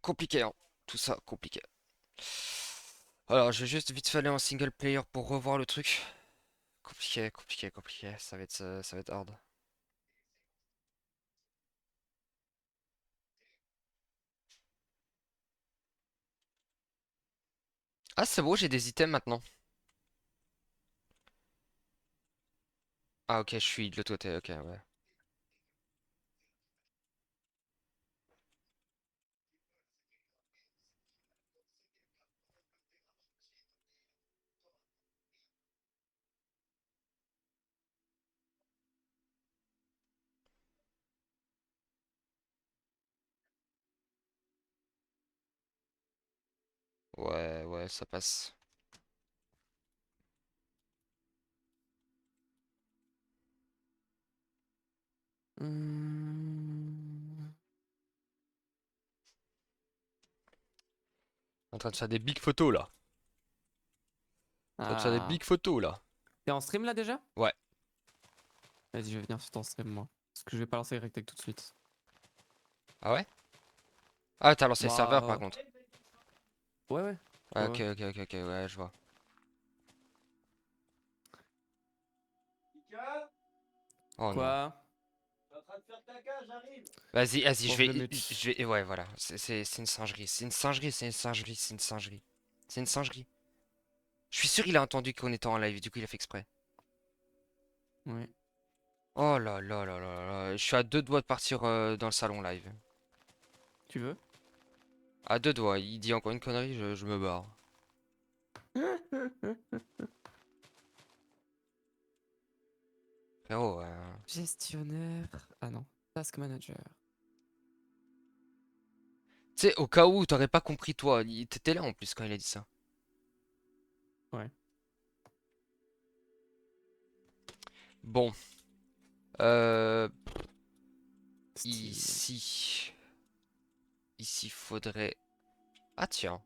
Compliqué, hein. Tout ça, compliqué. Alors, je vais juste vite fait aller en single player pour revoir le truc. Compliqué, compliqué, compliqué. Ça va être hard. Ah, c'est bon, j'ai des items maintenant. Ah, ok, je suis de l'autre côté, ok, ouais. Ouais, ouais, ça passe. Hmm. En train de faire des big photos là. En train de faire des Ah. big photos là. T'es en stream là déjà? Ouais. Vas-y, je vais venir sur ton stream moi. Parce que je vais pas lancer Rectech tout de suite. Ah ouais? Ah, t'as lancé le serveur par Bah. contre. Ouais, ouais. Ouais, Ouais, ok, ouais. ok, ok, ok, ouais, je vois. Oh non. Quoi? Vas-y, vas-y, Bon, je le mute. ouais, voilà. C'est une singerie. C'est une singerie, c'est une singerie, c'est une singerie. C'est une singerie. Je suis sûr il a entendu qu'on était en live, du coup il a fait exprès. Ouais. Oh là là là là là. Je suis à deux doigts de partir dans le salon live. Tu veux? À deux doigts. Il dit encore une connerie, je me barre. Frérot, Gestionnaire. Ah non. Task manager. tu sais, au cas où t'aurais pas compris toi, t'étais là en plus quand il a dit ça. Ouais. Bon, euh, Style. ici, ici faudrait. Ah tiens.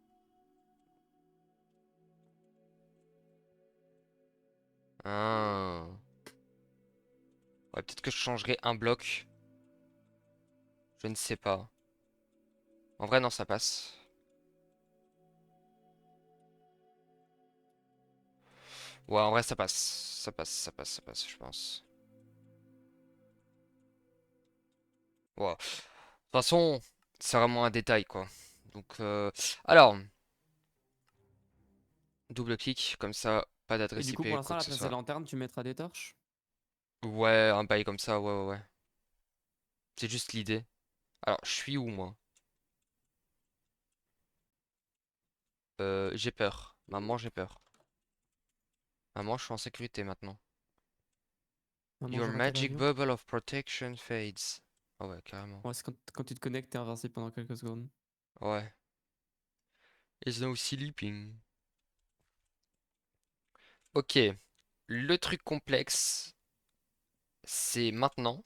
Ah. Ouais, peut-être que je changerai un bloc. Je ne sais pas. En vrai, non, ça passe. Ouais, en vrai, ça passe. Ça passe, ça passe, ça passe, je pense. Ouais. De toute façon, c'est vraiment un détail, quoi. Donc, alors, double clic, comme ça, pas Et d'adresse du coup, pour IP, l'instant, quoi à que la ce place des soit. lanternes, tu mettras des torches? Ouais, un bail comme ça, ouais, ouais, ouais. C'est juste l'idée. Alors, je suis où, moi? J'ai peur. Maman, j'ai peur. Maman, je suis en sécurité maintenant. Maman, Your j'ai raté magic l'avion. bubble of protection fades. Ah ouais, carrément. Ouais, c'est quand tu te connectes, t'es invincible pendant quelques secondes. Ouais. Is no sleeping. Ok. Le truc complexe, c'est maintenant.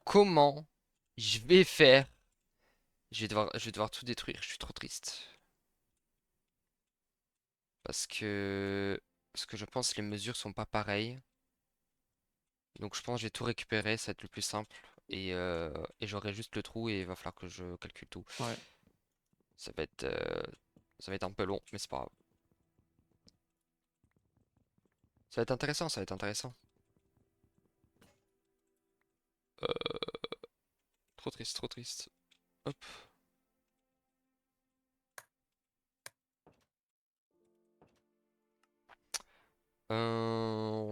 Comment je vais faire? Je vais devoir tout détruire. Je suis trop triste. Parce que, parce que je pense que les mesures sont pas pareilles. Donc je pense que je vais tout récupérer, ça va être le plus simple. Et j'aurai juste le trou et il va falloir que je calcule tout. Ouais. Ça va être, euh, ça va être un peu long, mais c'est pas grave. Ça va être intéressant, ça va être intéressant. Euh, trop triste, trop triste. Hop.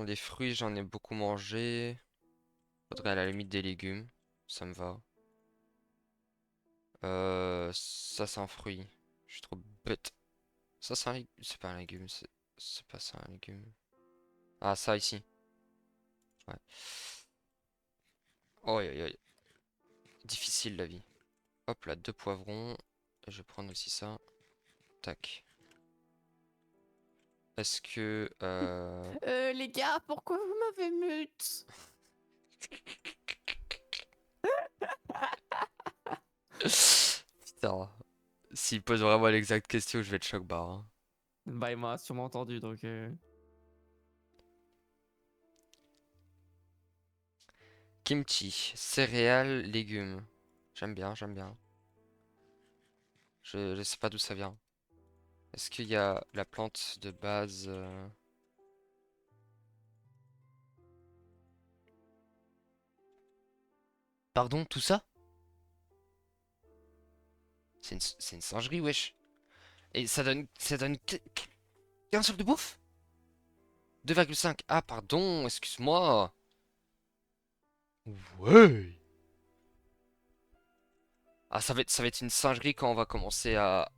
Les fruits, j'en ai beaucoup mangé. Faudrait à la limite des légumes. Ça me va. Ça c'est un fruit. Je suis trop bête. Ça c'est c'est pas un légume. C'est pas ça un légume. Ah ça ici. Ouais. Oh, aïe, aïe, aïe. Difficile la vie. Hop là, deux poivrons. Je vais prendre aussi ça. Tac. Est-ce que... Les gars, pourquoi vous m'avez mute? Putain. S'il pose vraiment l'exacte question, je vais être choc barre, hein. Bah, il m'a sûrement entendu, donc... Kimchi. Céréales, légumes. J'aime bien, j'aime bien. Je sais pas d'où ça vient. Est-ce qu'il y a la plante de base Pardon, tout ça? C'est une singerie, wesh. Et ça donne 15 heures de bouffe? 2,5. Ah, pardon, excuse-moi. Ouais. Ah, ça va être une singerie quand on va commencer à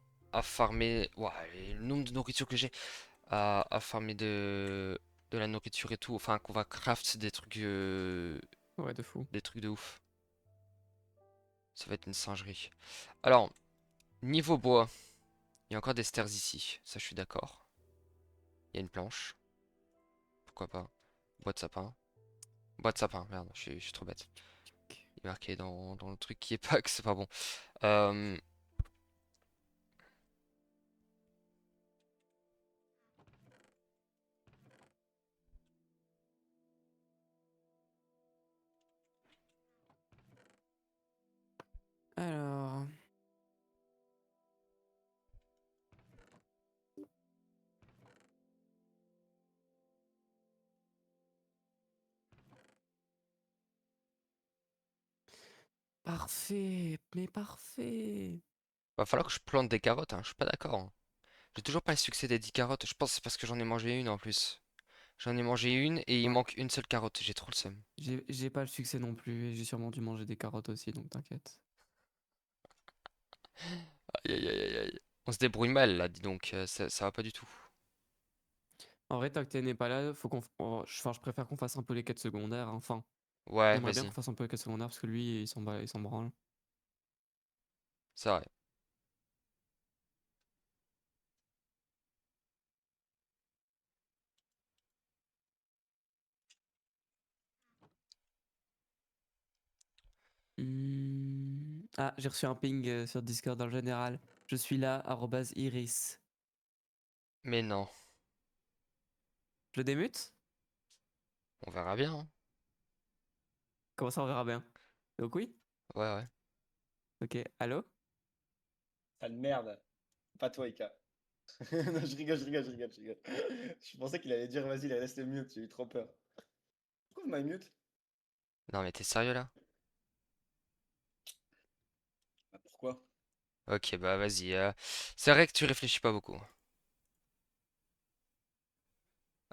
farmer. Ouah, et le nombre de nourriture que j'ai. À farmer de la nourriture et tout. Enfin, qu'on va craft Ouais, de fou. des trucs de ouf. Ça va être une singerie. Alors, niveau bois, il y a encore des stairs ici. Ça, je suis d'accord. Il y a une planche. Pourquoi pas? Bois de sapin. Bois de sapin, merde, je suis trop bête. Il est marqué dans le truc qui est pas que c'est pas bon. Euh, Alors. Parfait, mais parfait. Va falloir que je plante des carottes, hein, je suis pas d'accord, hein. J'ai toujours pas le succès des 10 carottes. Je pense que c'est parce que j'en ai mangé une en plus. J'en ai mangé une et il Ouais. manque une seule carotte. J'ai trop le seum. J'ai pas le succès non plus et j'ai sûrement dû manger des carottes aussi, donc t'inquiète. Aïe aïe aïe aïe aïe. On se débrouille mal là, dis donc. Ça va pas du tout. En vrai, tant que t'es n'est pas là, faut qu'on. Enfin, je préfère qu'on fasse un peu les quêtes secondaires, hein. Enfin, Ouais, j'aimerais bien vas-y. qu'on fasse un peu les quêtes secondaires parce que lui, il s'en branle. C'est vrai. Ah, j'ai reçu un ping sur Discord en général. Je suis là, @iris. Mais non. Je le démute? On verra bien, hein. Comment ça, on verra bien. Donc oui? Ouais, ouais. Ok, allô? Sale merde. Pas toi, Ika. Non, je rigole, je rigole, je rigole, je rigole. Je pensais qu'il allait dire vas-y, laisse le mute, j'ai eu trop peur. Pourquoi vous m'avez mute? Non, mais t'es sérieux là? Bah, pourquoi? Ok, bah vas-y. C'est vrai que tu réfléchis pas beaucoup.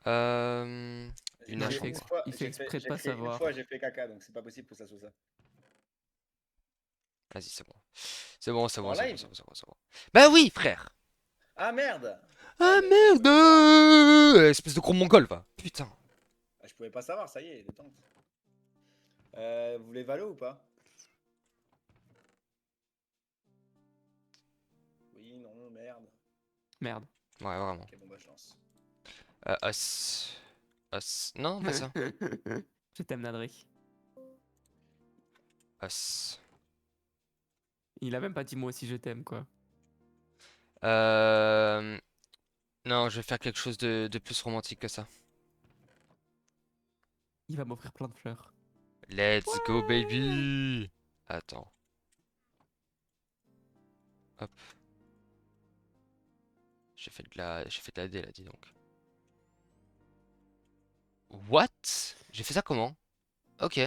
Euh... Une Non, hache en bois. il fait exprès de pas Une fois, savoir. j'ai fait caca, donc c'est pas possible que ça soit ça. Vas-y, c'est bon. C'est bon, c'est T'es bon, en c'est bon, c'est live? bon, c'est bon, c'est bon. Bah oui, frère! Ah merde! Ah, Ah bah, je merde! pouvais pas savoir. Espèce de gros mongol, va. Putain. Ah, je pouvais pas savoir, ça y est, détente. Vous voulez Valo ou pas? Oui, non, merde. Merde. Ouais, vraiment. Ok, bon bah je lance. Os. Os. Non, pas ça. Je t'aime, Nadric. Os. Il a même pas dit moi aussi je t'aime, quoi. Euh... Non, je vais faire quelque chose de plus romantique que ça. Il va m'offrir plein de fleurs. Let's go, Ouais! baby! Attends. Hop. J'ai fait de la D là, dis donc. What? J'ai fait ça comment? Ok.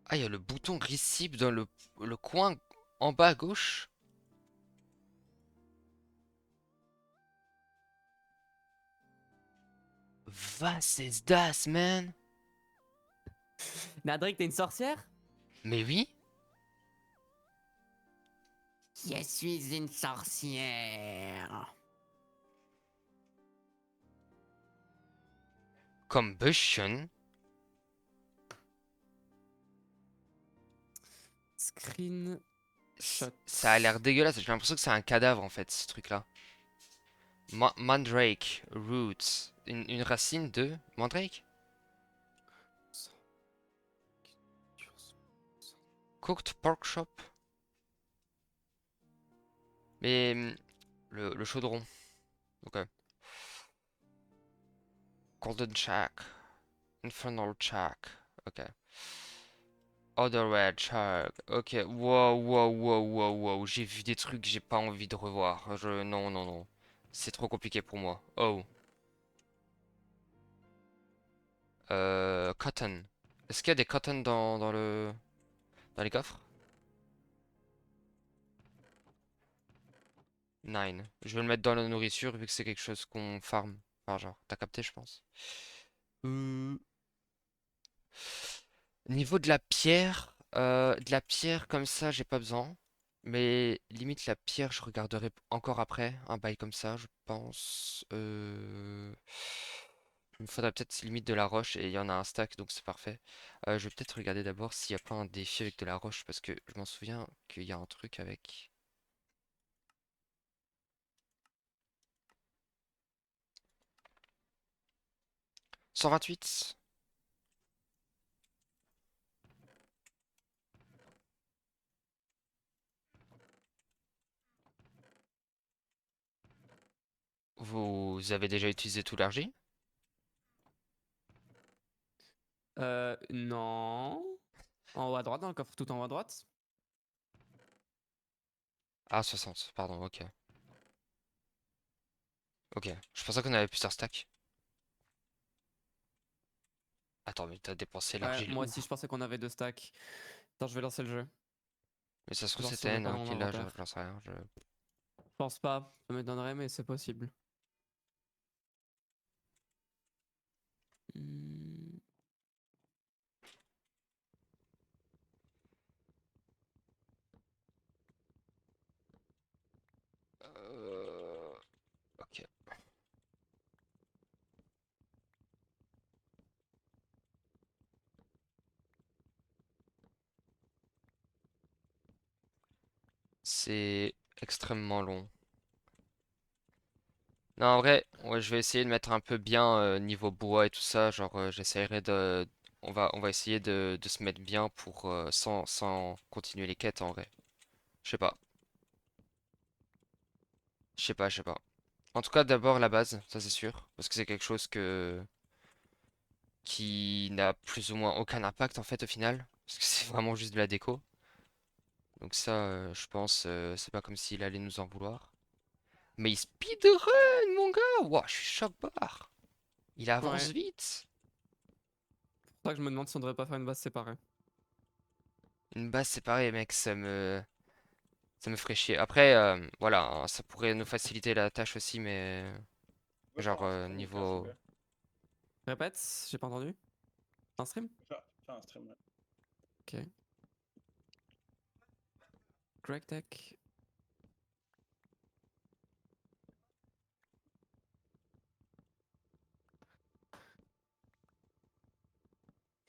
Ah, il y a le bouton Receive dans le coin en bas à gauche. Was ist das, man? Nadric, t'es une sorcière? Mais oui. Je suis une sorcière. Combustion. Screen shot. Ça a l'air dégueulasse. J'ai l'impression que c'est un cadavre en fait, ce truc-là. Mandrake roots. Une racine de mandrake? Cooked pork chop. Mais le chaudron. Ok. Golden Shack. Infernal Shack. Ok. Other Red Shack. Ok. Wow, wow, wow, wow, wow. J'ai vu des trucs que j'ai pas envie de revoir. Non, non, non. C'est trop compliqué pour moi. Oh. Cotton. Est-ce qu'il y a des cotton dans les coffres? Nine. Je vais le mettre dans la nourriture vu que c'est quelque chose qu'on farm. Enfin, genre, t'as capté, je pense. Euh, Niveau de la pierre comme ça, j'ai pas besoin. Mais limite la pierre, je regarderai encore après. Un bail comme ça, je pense. Il me faudrait peut-être limite de la roche et il y en a un stack donc c'est parfait. Je vais peut-être regarder d'abord s'il n'y a pas un défi avec de la roche parce que je m'en souviens qu'il y a un truc avec. 128. Vous avez déjà utilisé tout l'argile? Non. En haut à droite, dans le coffre tout en haut à droite. Ah, 60, pardon, ok. Ok, je pensais qu'on avait plusieurs stacks. Attends, mais t'as dépensé Ouais, l'argile moi où? aussi, je pensais qu'on avait deux stacks. Attends, je vais lancer le jeu. Mais ça se trouve Voir si on c'était a N pas hein, dans mon qui l'a, j'en inventaire. sais rien. Je pense pas. Ça me donnerait, mais c'est possible. Hmm. Ok. C'est extrêmement long. Non, en vrai, ouais, je vais essayer de mettre un peu bien niveau bois et tout ça. Genre, j'essaierai de. On va essayer de se mettre bien pour sans continuer les quêtes en vrai. Je sais pas. Je sais pas, je sais pas. En tout cas, d'abord la base, ça c'est sûr. Parce que c'est quelque chose qui n'a plus ou moins aucun impact en fait au final. Parce que c'est vraiment juste de la déco. Donc ça, je pense, c'est pas comme s'il allait nous en vouloir. Mais il speedrun, mon gars! Ouah, je suis choc barre. Il avance Ouais. vite. C'est pour ça que je me demande si on devrait pas faire une base séparée. Une base séparée, mec, ça me ferait chier. Après, voilà, hein, ça pourrait nous faciliter la tâche aussi, mais Pourquoi genre faire un stream ou faire, s'il te niveau. plaît? Répète, j'ai pas entendu. Un stream? Faire un stream, ouais. Ok. Greg Tech.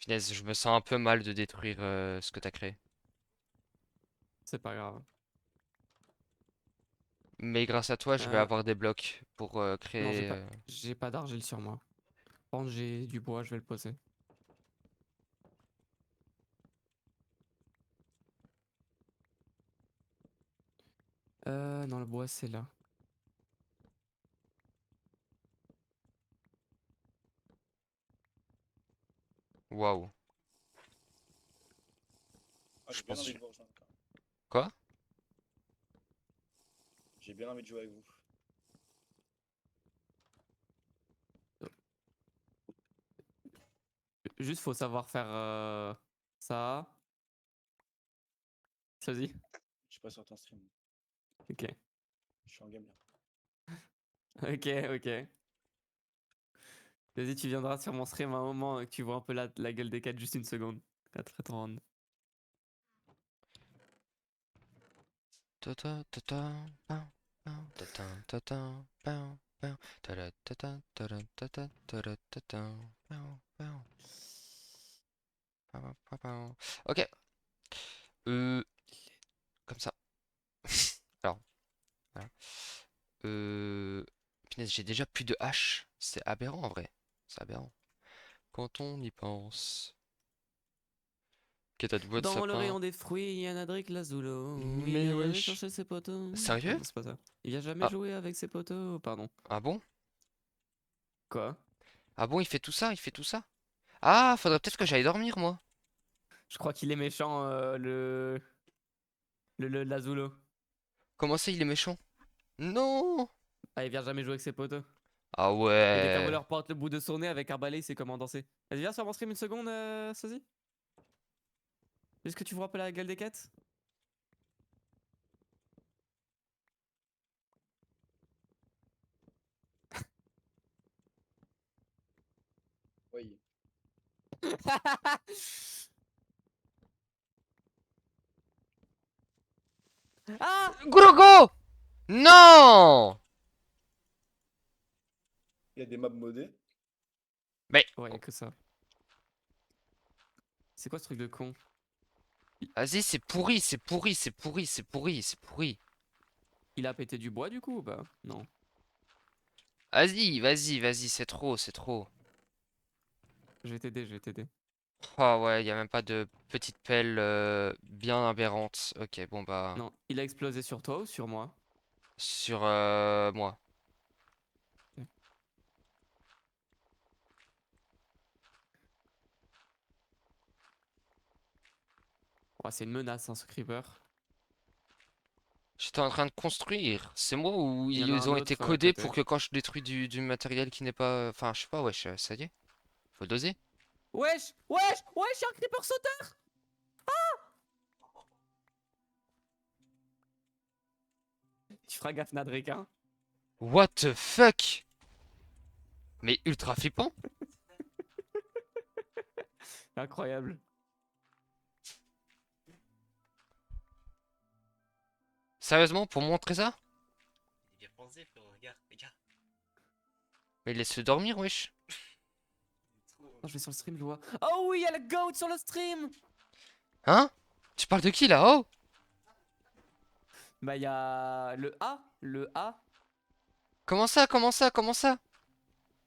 Finesse, je me sens un peu mal de détruire ce que t'as créé. C'est pas grave. Mais grâce à toi, je vais Euh, avoir des blocs pour non, créer. j'ai pas d'argile sur moi. Par contre, j'ai du bois, je vais le poser. Non, le bois, c'est là. Waouh. Ah, Je j'ai bien pense. envie de vous rejoindre quand même. Quoi? J'ai bien envie de jouer avec vous. Juste, faut savoir faire ça. Vas-y. Je suis pas sur ton stream. Ok. Je suis en game là. Ok, ok. Vas-y, tu viendras sur mon stream à un moment et que tu vois un peu la gueule des 4 juste une seconde. 4 et 30. Ta-ta, ta-ta, pam, pam, ta-ta, ta-ta, pam, pam, ta-da, ta-ta, ta-da, ta-ta, ta-da, ta-ta, pam, pam, pam, pam, pam. Ok. Euh, Comme ça. Alors, voilà. Punaise, j'ai déjà plus de haches. C'est aberrant en vrai. C'est aberrant. Quand on y pense. Ok, t'as du bois de Dans le sapin. rayon des fruits, il y a Nadric Lazulo. Il Mais vient jamais wesh. chercher ses potos. Ah Sérieux? non, c'est pas ça. Il vient jamais Ah, jouer avec ses potos. Pardon. ah bon? Quoi? Ah bon, il fait tout ça, il fait tout ça? Ah, faudrait peut-être que j'aille dormir, moi. Je crois qu'il est méchant, le Lazulo. Comment ça, il est méchant? Non! Ah, il vient jamais jouer avec ses potos. Ah Et dès qu'un ouais. voleur porte le bout de son nez avec un balai, c'est comment danser. Vas-y, viens sur mon stream une seconde, Sosie. Est-ce que tu vois un peu la gueule des quêtes? Oui. Ah! Grogo! Non! Il y a des mobs modés. Mais, Ouais, y'a que ça. C'est quoi ce truc de con? vas-y, c'est pourri, c'est pourri, c'est pourri, c'est pourri, c'est pourri. Il a pété du bois du coup ou pas? Non. Vas-y, vas-y, vas-y, c'est trop, c'est trop. Je vais t'aider, je vais t'aider. Ah ouais, y a même pas de petite pelle bien aberrante. Ok, bon bah, Non, il a explosé sur toi ou sur moi? sur moi. Ok. Ouais, c'est une menace, hein, ce creeper. J'étais en train de construire. C'est moi ou Il y en a ils un ont été autre à codés côté. pour que quand je détruis du matériel qui n'est pas... Enfin, je sais pas, wesh, ça y est. Faut doser. Wesh! Wesh! Wesh, y'a un creeper sauteur! Tu feras gaffe, Nadric, hein? What the fuck? Mais ultra flippant. Incroyable. Sérieusement, pour montrer ça? Il y a pensé, frérot, regarde, regarde. Mais laisse-le dormir, wesh. Non, je vais sur le stream, je vois. Oh oui, il y a le goat sur le stream! Hein? Tu parles de qui là? Oh! Bah, il y a le A. Le A. Comment ça? Comment ça? Comment ça?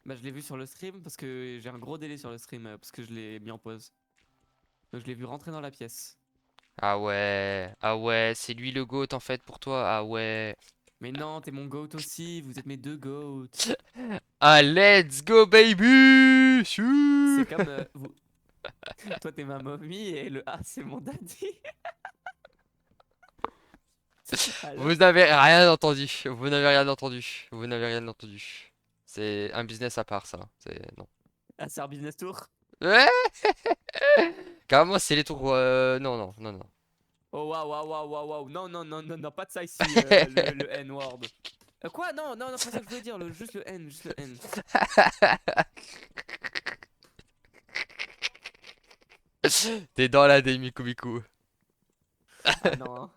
Bah, je l'ai vu sur le stream parce que j'ai un gros délai sur le stream parce que je l'ai mis en pause. Donc, je l'ai vu rentrer dans la pièce. Ah ouais, c'est lui le GOAT en fait pour toi. Ah ouais. Mais non, t'es mon goat aussi, vous êtes mes deux goats. Ah, let's go baby! Chou. C'est comme vous. Toi, t'es ma mommy et le A, c'est mon daddy. Alors, Vous n'avez rien entendu. Vous n'avez rien entendu. Vous n'avez rien entendu. C'est un business à part, ça. C'est non. ah, c'est un business tour. Ouais. Carrément, c'est les tours. Non, non, non, non. Oh waouh, waouh, waouh, waouh, waouh. Non, non, non, non, non, pas de ça ici, le N-word. Quoi? Non, non, non, pas ça que je voulais dire, juste le N, juste le N. T'es dans la des Miku Miku. Ah non, hein.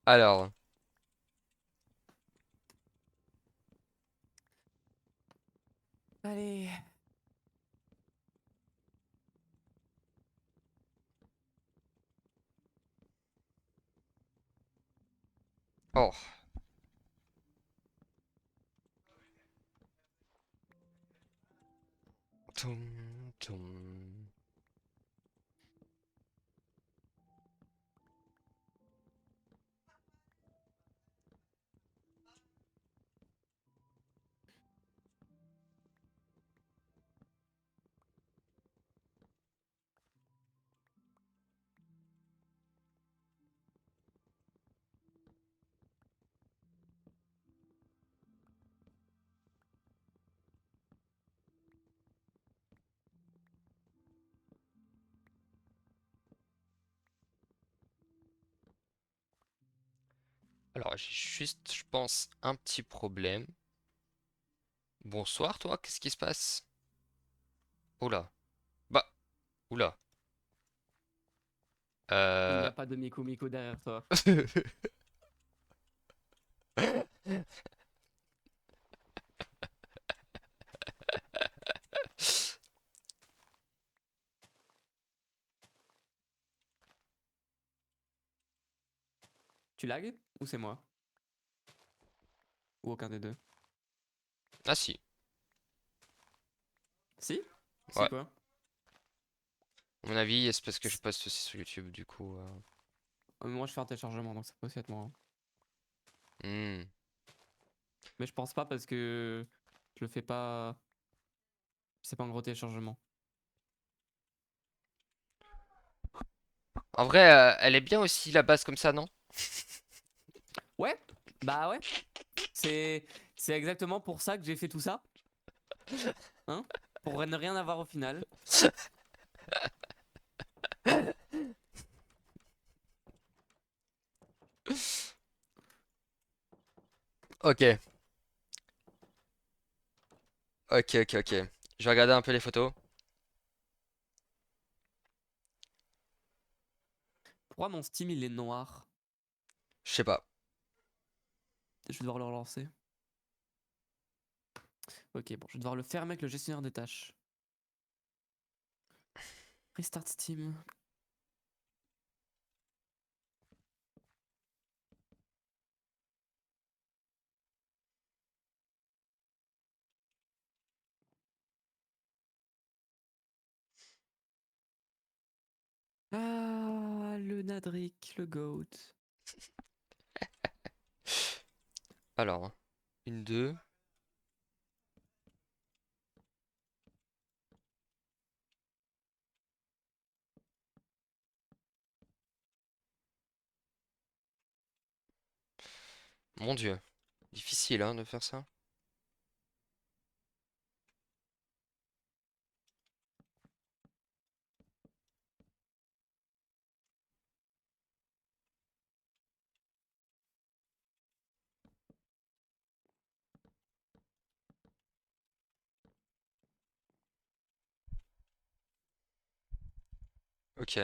Alors. Allez. Oh. Toum, toum. Alors, j'ai juste, je pense, un petit problème. Bonsoir, toi, qu'est-ce qui se passe? Oula. Bah, oula. Il n'y Euh... a pas de Miku Miku derrière toi. Tu lags? Ou c'est moi? Ou aucun des deux? Ah si. Si? C'est Ouais. quoi? À mon avis, c'est parce que je poste aussi sur YouTube, du coup. Moi je fais un téléchargement donc ça peut aussi être moi, hein. Hmm. Mais je pense pas parce que je le fais pas. C'est pas un gros téléchargement. En vrai, elle est bien aussi la base comme ça, non? Ouais, bah ouais. C'est c'est exactement pour ça que j'ai fait tout ça. Hein? Pour ne rien avoir au final. Ok, ok. Je vais regarder un peu les photos. Pourquoi mon Steam il est noir? Je sais pas. Je vais devoir le relancer. Ok, bon, je vais devoir le fermer avec le gestionnaire des tâches. Restart Steam. Ah, le Nadric, le GOAT. Alors, une, deux. Mon Dieu. Difficile, hein, de faire ça. Ok.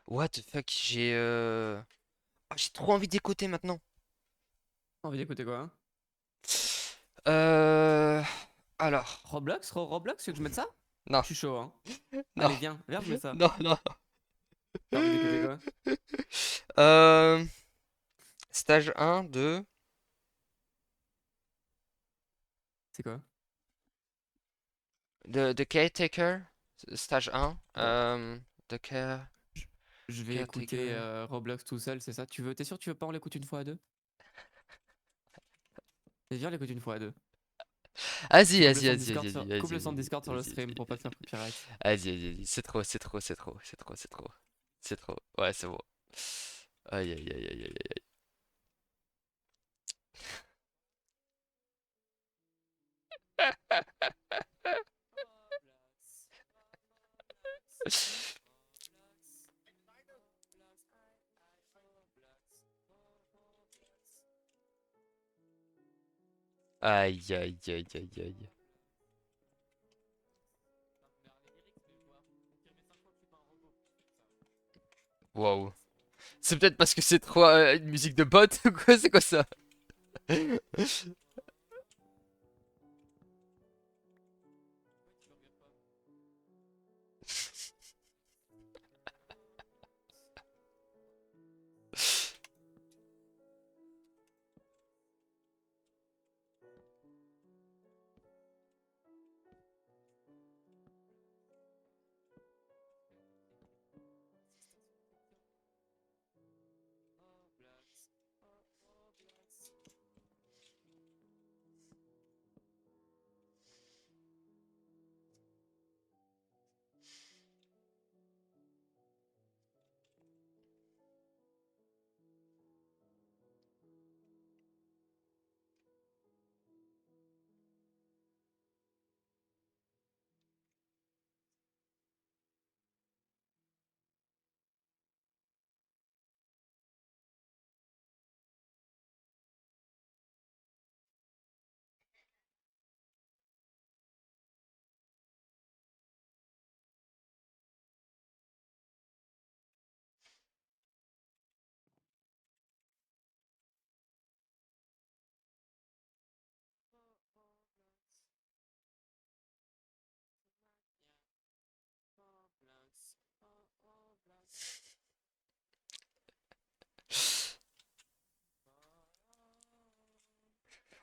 What the fuck, j'ai trop envie d'écouter maintenant. Envie d'écouter quoi? Hein? Euh... Alors, Roblox? Roblox, tu veux que je mette ça? non, Je suis chaud, hein. non, Allez, viens, je mets ça. non, non. T'as envie d'écouter quoi? Euh... Stage 1, 2. C'est quoi? The Caretaker, stage 1. Bon, The Care... je, je vais écouter Caretaker. Roblox tout seul, c'est ça? T'es sûr que tu veux pas on l'écoute une fois à deux? Et viens, on l'écoute une fois à deux. Tu Vas-y, coupes le vas-y, son de vas-y, Discord vas-y, sur, coupe vas-y, le son de vas-y, Discord sur le vas-y, stream pour pas te faire copyright. vas-y. C'est trop, c'est trop, c'est trop, c'est trop, c'est trop. C'est trop. Ouais, c'est bon. Aïe, aïe, aïe, aïe, aïe. Aïe, aïe, aïe, aïe, aïe. Waouh. C'est peut-être parce que c'est trop une musique de bot ou quoi? C'est quoi ça?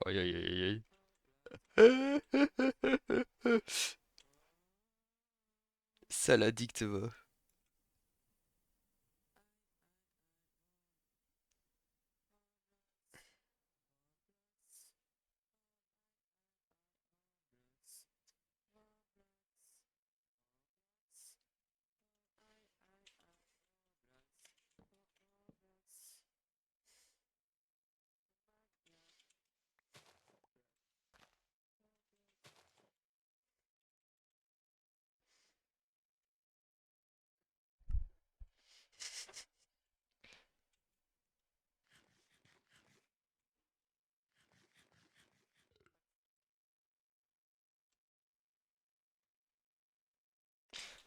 Aïe aïe aïe aïe aïe. Ça la dicte va.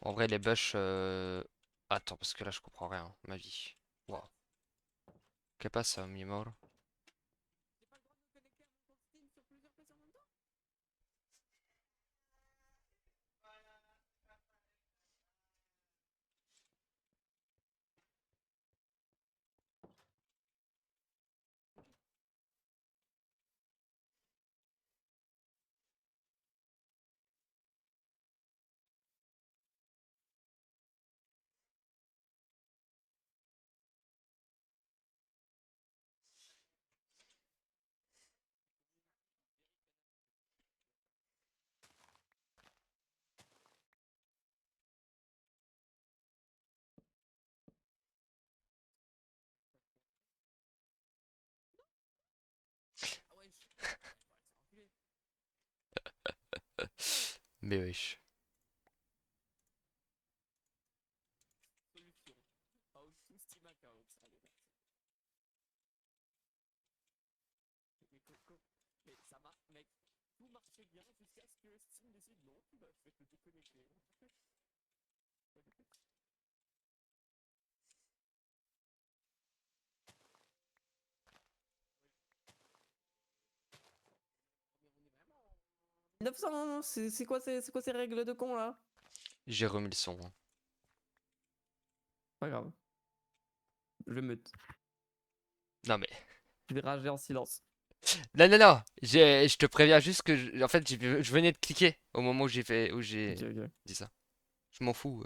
En vrai, les bush. Attends, parce que là, je comprends rien, ma vie. Wow. Que pasa, mi amor? Mais wesh. Mais ça marche, mec. Tout marchait bien jusqu'à ce que Steam décide non, bah je vais te déconnecter. Mais on est vraiment. 900, c'est quoi ces règles de con là? J'ai remis le son, hein. Pas grave. Je vais meute. Non mais. Je vais rager en silence. Non, non, non. Je te préviens juste que. En fait, je venais de cliquer au moment où Ok, j'ai ok. dit ça. Je m'en fous.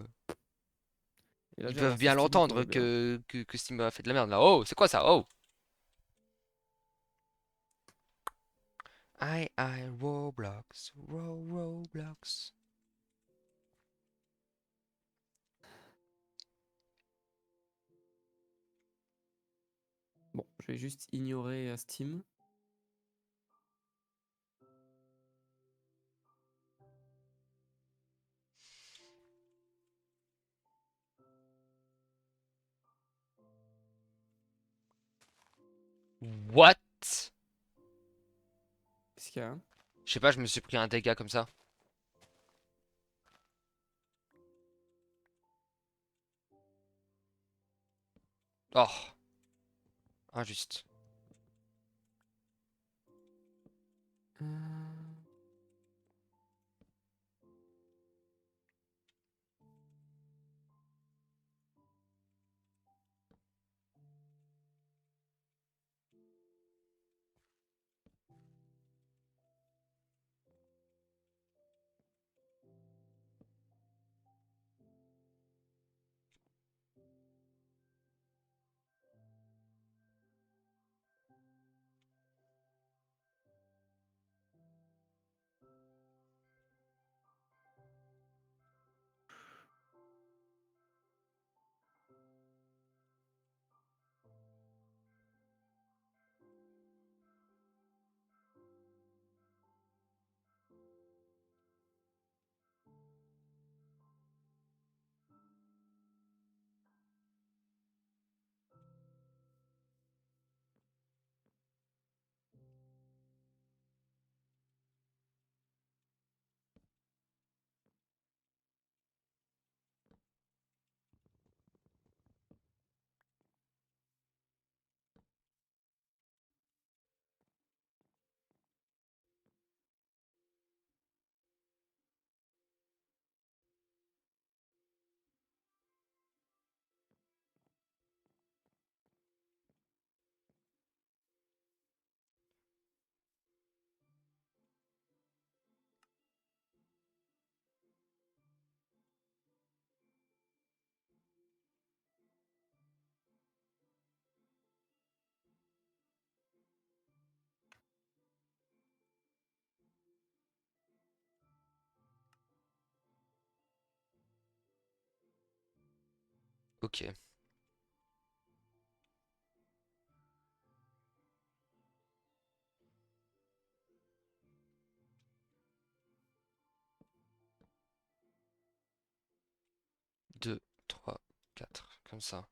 Et là Ils j'ai peuvent relancé bien Steam, tout l'entendre va bien. que Steam a fait de la merde là. Oh, c'est quoi ça? Oh! I Roblox. Roblox. Bon, je vais juste ignorer Steam. What? Qu'est-ce qu'il y a? Je sais pas, je me suis pris un dégât comme ça. Oh, injuste. Euh, Ok. Deux, trois, quatre, comme ça.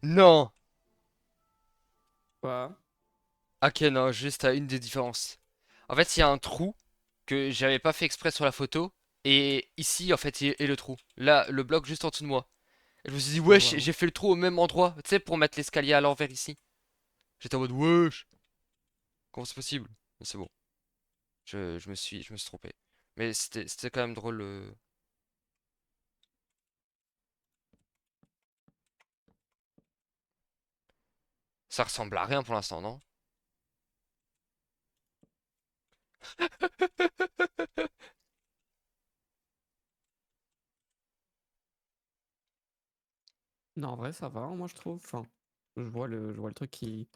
Non! Quoi? Ok, non, juste à une des différences. En fait, il y a un trou que j'avais pas fait exprès sur la photo. Et ici, en fait, est le trou. Là, le bloc juste en dessous de moi. Et je me suis dit, Je wesh, vois, ouais. j'ai fait le trou au même endroit. Tu sais, pour mettre l'escalier à l'envers ici. J'étais en mode, wesh, comment c'est possible? Mais c'est bon. Je me suis trompé. Mais c'était quand même drôle. Ça ressemble à rien pour l'instant, non? Non, en vrai, ça va, moi, je trouve. Enfin, je vois le truc qui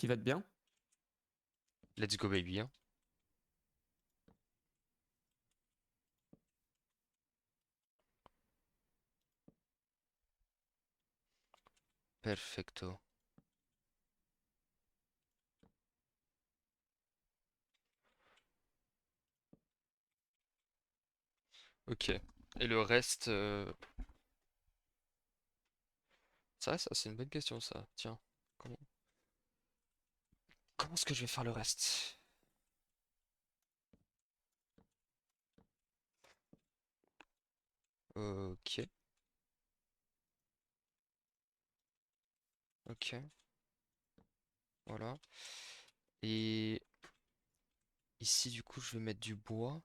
va être bien. Let's go, baby, hein. Perfecto. Ok. Et le reste, ça, c'est une bonne question, ça. Tiens, comment, comment est-ce que je vais faire le reste? Ok, ok, voilà. Et ici, du coup, je vais mettre du bois.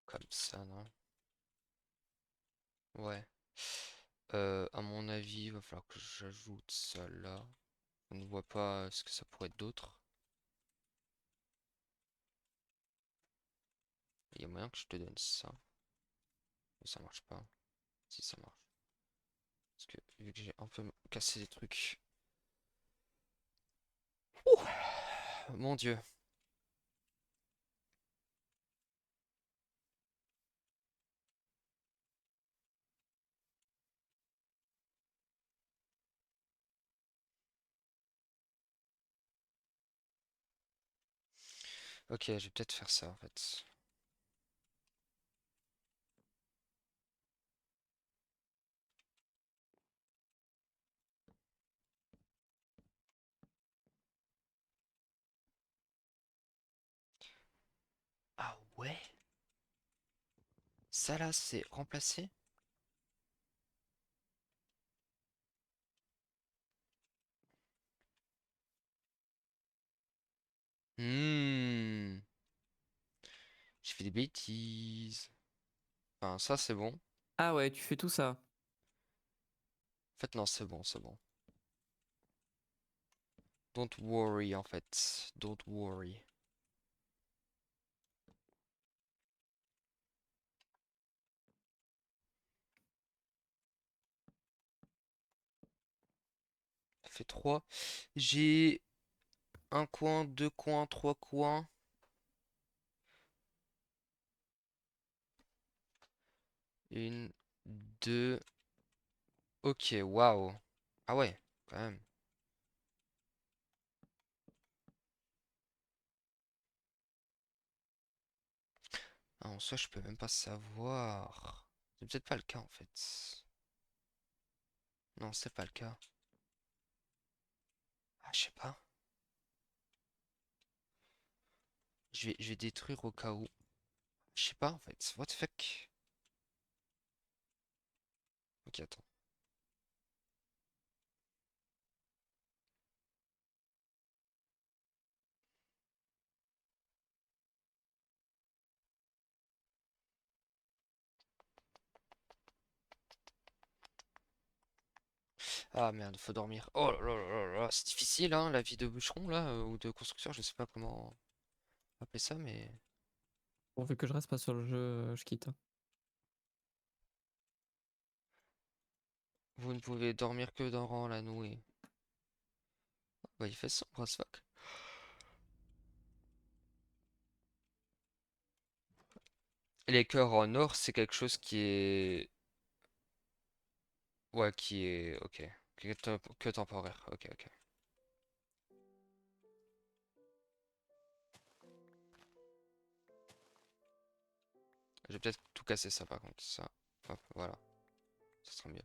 Comme ça, non? Ouais. À mon avis, il va falloir que j'ajoute ça là. On ne voit pas ce que ça pourrait être d'autre. Il y a moyen que je te donne ça. Mais ça marche pas. Si ça marche. Parce que vu que j'ai un peu cassé des trucs. Ouh, mon Dieu. Ok, je vais peut-être faire ça en fait. Ah ouais? Ça là, c'est remplacé? Hmm. J'ai fait des bêtises. Enfin, ça c'est bon. En Ah ouais, tu fais tout ça. fait, non, c'est bon, c'est bon. Don't worry en fait. Don't worry. Ça fait 3. J'ai un coin, deux coins, trois coins. Une, deux. Ok, waouh. Ah ouais, quand même. Ah, en soi, je peux même pas savoir. C'est peut-être pas le cas en fait. Non, c'est pas le cas. Ah, je sais pas. Je vais détruire au cas où. Je sais pas en fait. What the fuck? Ok, attends. Ah merde, faut dormir. Oh là là là là là, c'est difficile hein, la vie de bûcheron là, ou de constructeur, je sais pas comment appeler ça, mais Vu que je reste pas sur le jeu, je quitte. vous ne pouvez dormir que dans la nuit. Bah il fait sombre as fuck. Les cœurs en or, c'est quelque chose qui est... Ouais, qui est... Ok. Que temporaire. Ok, ok. Je vais peut-être tout casser ça par contre. Ça. Hop, voilà. Ça sera mieux.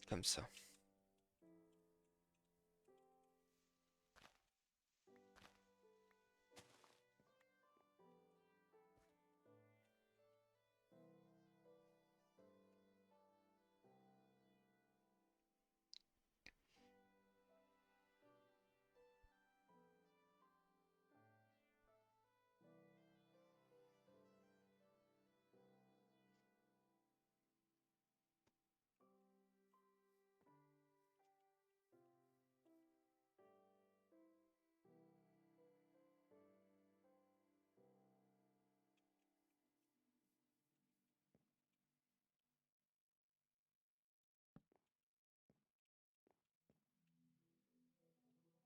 Comme ça.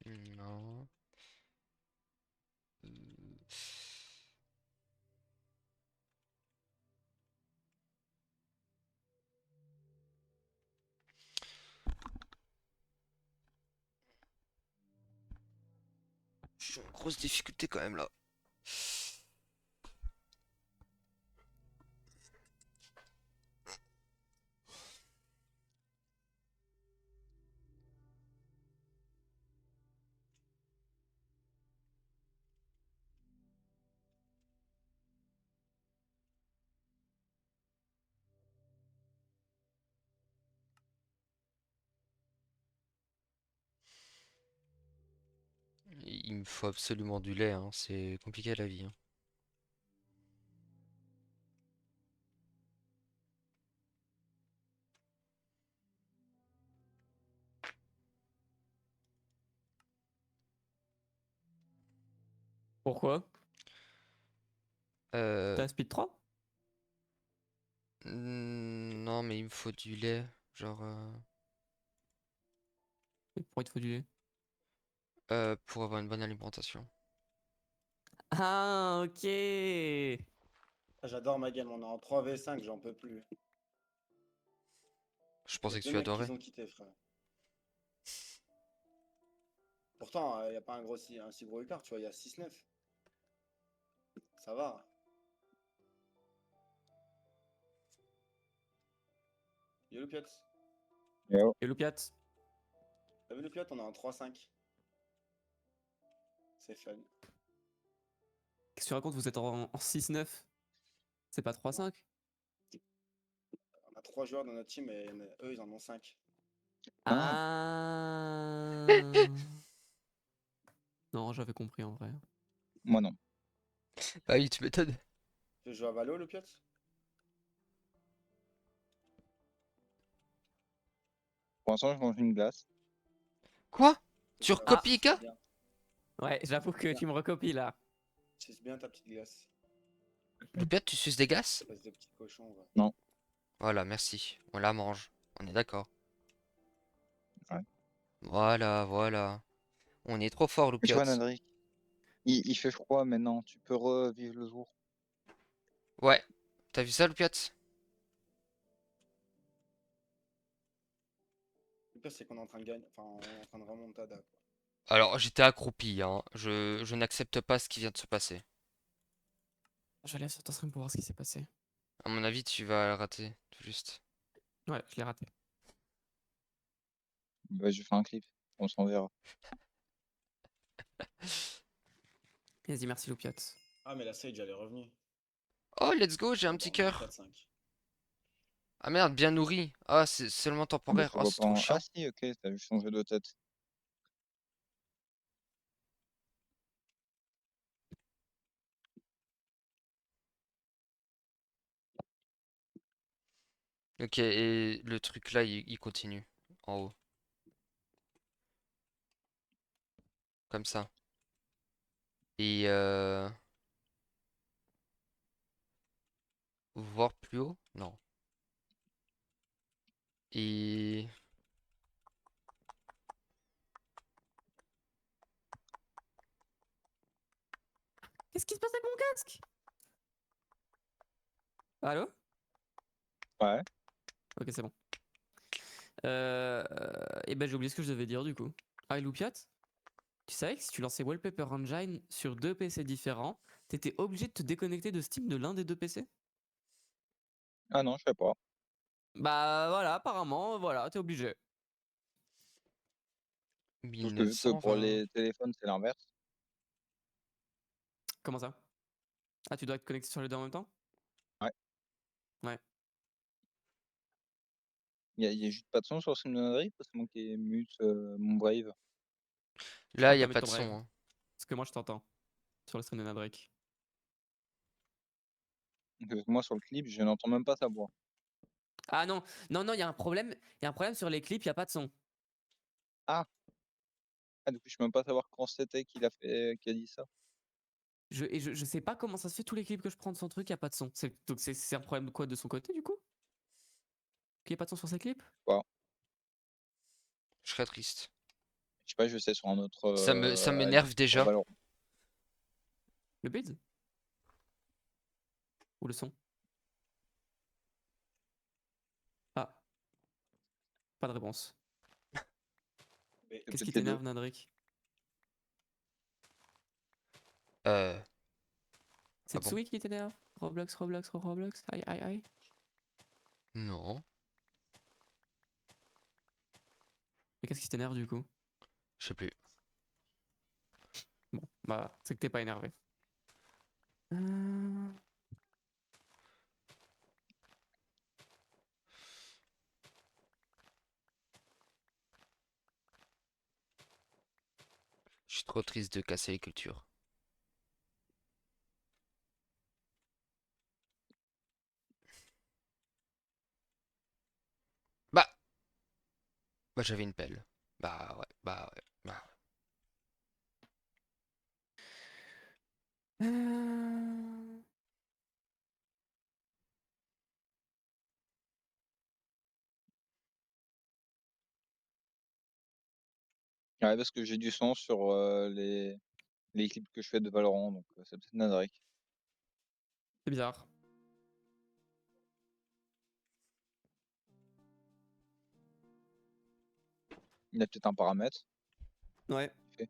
Non. Je suis en grosse difficulté quand même là. Il me faut absolument du lait, hein. C'est compliqué la vie, hein. Pourquoi? Euh, T'as un speed 3? non, mais il me faut du lait. Genre, Et pourquoi il te faut du lait? pour avoir une bonne alimentation. Ah, ok. Ah, j'adore ma game, on est en 3v5, j'en peux plus. Je Il y a pensais que deux tu mecs qui adorais. ont quitté, frère. Pourtant, il n'y a pas un si gros écart, tu vois, il y a 6-9. Ça va. Yo le Piot. Et Loupiat? T'as vu le Piot, on est en 3-5. C'est fun. Qu'est-ce que tu racontes? Vous êtes en 6-9? C'est pas 3-5? On a 3 joueurs dans notre team et eux, ils en ont 5. Ah, Ah. Non, j'avais compris en vrai. moi non. Ah oui, tu m'étonnes. Tu veux jouer à Valo, le Piot? Pour l'instant, je mange une glace. Quoi? Tu Ah. recopies, Ika? Bien. Ouais, j'avoue que tu me recopies là. C'est bien ta petite glace. Le pire, tu suces des glaces? Espèce de petit cochon, va. Non. Voilà, merci. On la mange. On est d'accord. Voilà, voilà. On est trop fort, Tu vois, Loupiote. Nadric, il fait froid maintenant, tu peux revivre le jour. Ouais. T'as vu ça, Loupiote? Le pire, c'est qu'on est en train de gagner. Enfin, on est en train de remontada, quoi. Alors, j'étais accroupi, hein. Je n'accepte pas ce qui vient de se passer. Je vais aller sur ton stream pour voir ce qui s'est passé. À mon avis, tu vas le rater, tout juste. Ouais, je l'ai raté. Bah, je fais un clip, on s'en verra. Vas-y, merci Loupiote. Ah, mais la Sage, elle est revenue. Oh, let's go, j'ai Ah, un bah, petit on est en cœur. 4-5. Ah merde, bien nourri. Ah, c'est seulement Bah, temporaire. ça Oh, va c'est pas trop Ah chiant. si, ok, t'as vu changer de tête. Ok, et le truc là, il continue. En haut. Comme ça. Et voir plus haut? Non. Et... Qu'est-ce qui se passe avec mon casque? Allô? Ouais. Ok, c'est bon. Et ben j'ai oublié ce que je devais dire du coup. Ah, et Loupiote, tu savais que si tu lançais Wallpaper Engine sur deux PC différents, t'étais obligé de te déconnecter de Steam de l'un des deux PC? Ah non, je sais pas. Bah voilà, apparemment, voilà, t'es obligé. Sauf que vu que pour 1920. les téléphones, c'est l'inverse. Comment ça? Ah, tu dois être connecté sur les deux en même temps? Ouais. Ouais. Il y a juste pas de son sur ce Nadric parce que c'est moi qui mute mon Brave. Je Là, crois il que n'y a t'as mis pas ton de son, Brave. hein. Parce que moi je t'entends sur le stream de Nadrek. Donc, moi sur le clip, je n'entends même pas sa voix. Ah non, non, non, il y a un problème. Il y a un problème sur les clips, il n'y a pas de son. Ah, du coup, je peux même pas savoir quand c'était qu'il a fait, qu'il a dit ça. Je sais pas comment ça se fait, tous les clips que je prends de son truc, il n'y a pas de son. Donc c'est un problème de quoi de son côté du coup? Qu'il n'y ait pas de son sur ses clips? Quoi. Je serais triste. Je sais pas, je sais sur un autre Ça ID m'énerve sur déjà. Valorant. Le build? Ou le son? Ah, pas de réponse. Mais C'est Qu'est-ce peut-être qui les deux. t'énerve, Nadrek? Euh... Ah C'est bon? Tsui qui t'énerve? Roblox, Roblox, Roblox, aïe aïe aïe. Non. Mais qu'est-ce qui t'énerve du coup? Je sais plus. Bon, bah, c'est que t'es pas énervé. Euh, Je suis trop triste de casser les cultures. Bah, bah j'avais une pelle. Bah ouais, bah ouais. Bah, ouais. euh, Ouais, parce que j'ai du son sur les clips que je fais de Valorant, donc c'est peut-être Nadric. C'est bizarre. Il a peut-être un paramètre. Ouais. Fait.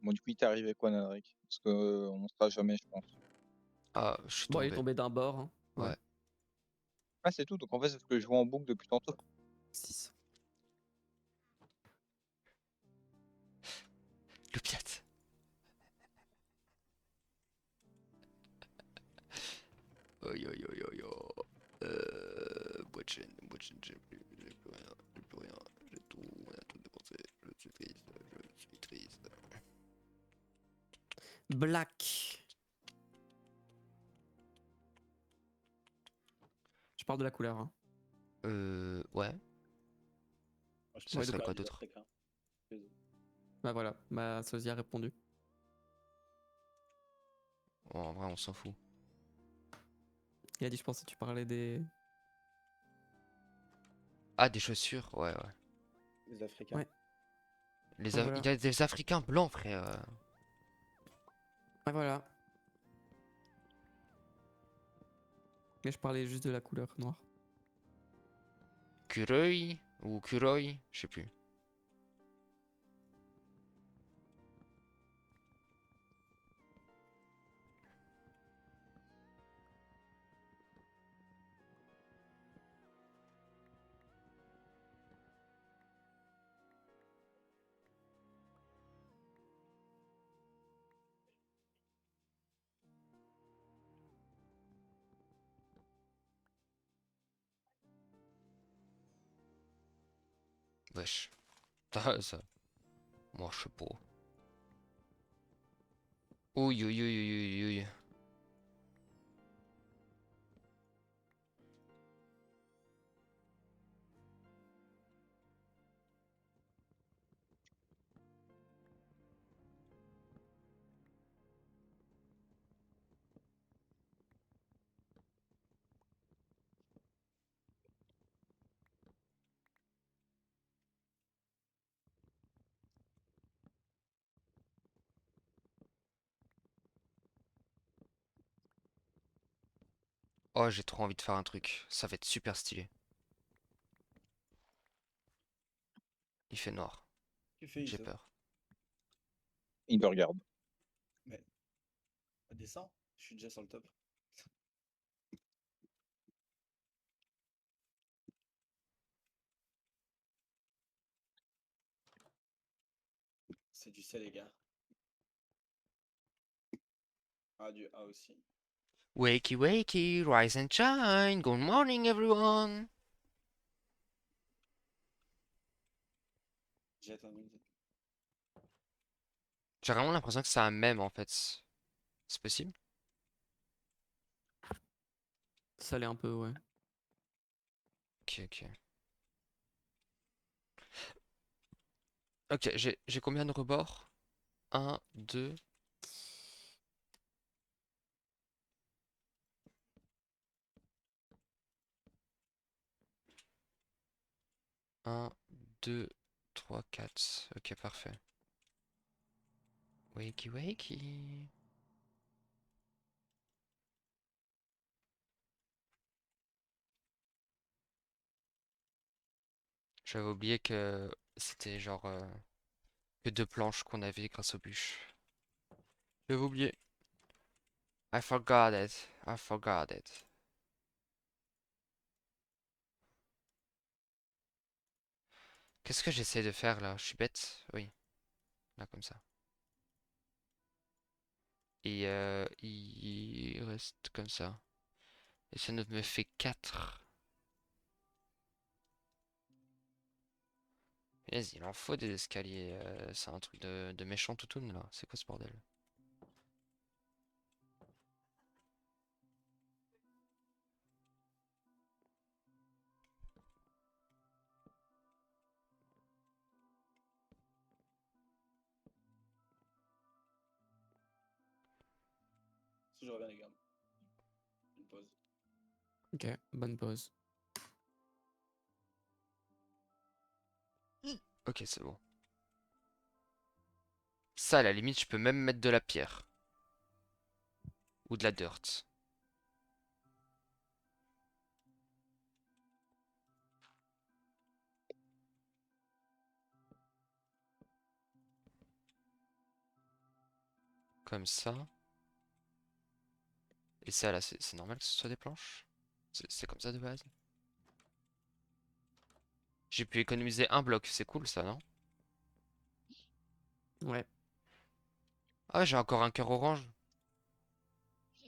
Bon, du coup, il t'est arrivé quoi, Nadric? Parce que on sera jamais, je pense. Ah, je suis Bon, il est tombé. tombé d'un bord. Hein. Ouais. Ouais. Ah, c'est tout. Donc en fait, c'est ce que je joue en boucle depuis tantôt. 6. Le piat. Oi, oi, oi, oi, oi. Boîte de chaîne, j'ai plus rien, j'ai plus rien, j'ai tout, on a tout dépensé, je suis triste, je suis triste. Black. Je parle de la couleur. Hein. Ouais, moi, je ça Ouais, pense de serait que quoi? quoi David d'autre? Africa. Bah voilà, ma sosie a répondu. Bon, en vrai, on s'en fout. Il a dit, je pensais que tu parlais des. Ah, des chaussures, ouais, ouais. Les Africains. Ouais. Les Ouais, voilà. Il y a des Africains blancs, frère. Ouais, voilà. Mais je parlais juste de la couleur noire. Kuroi ou Kuroi, je sais plus. Wesh. Ah, ça. Moi, je sais pas. Ouïe, ouïe, ouïe, ouïe, ouïe. Oh, j'ai trop envie de faire un truc. Ça va être super stylé. Il fait noir. Tu fais J'ai Issa? peur. Il me regarde. Mais descends, je suis déjà sur le top. C'est du C les gars. Ah du A aussi. Wakey, wakey, rise and shine. Good morning, everyone. Jette un mid. J'ai vraiment l'impression que c'est un mème en fait. C'est possible? Ça l'est un peu, ouais. Ok, ok. Ok, j'ai combien de rebords? Un, 2. Un, 2, 3, 4. Ok, parfait. Wakey, wakey. J'avais oublié que c'était genre que deux planches qu'on avait grâce aux bûches. J'avais oublié. I forgot it. I forgot it. Qu'est-ce que j'essaie de faire là? Je suis bête? Oui, là comme ça. Et il reste comme ça. Et ça nous me fait 4. Vas-y, il en faut des escaliers. C'est un truc de méchant toutoun là. C'est quoi ce bordel? Si je reviens les gars. Une pause. Ok, bonne pause. Ok, c'est bon. Ça, à la limite, je peux même mettre de la pierre. Ou de la dirt. Comme ça. Et ça, là, c'est normal que ce soit des planches? C'est comme ça de base? J'ai pu économiser un bloc. C'est cool ça, non? Ouais. Ah, j'ai encore un cœur orange.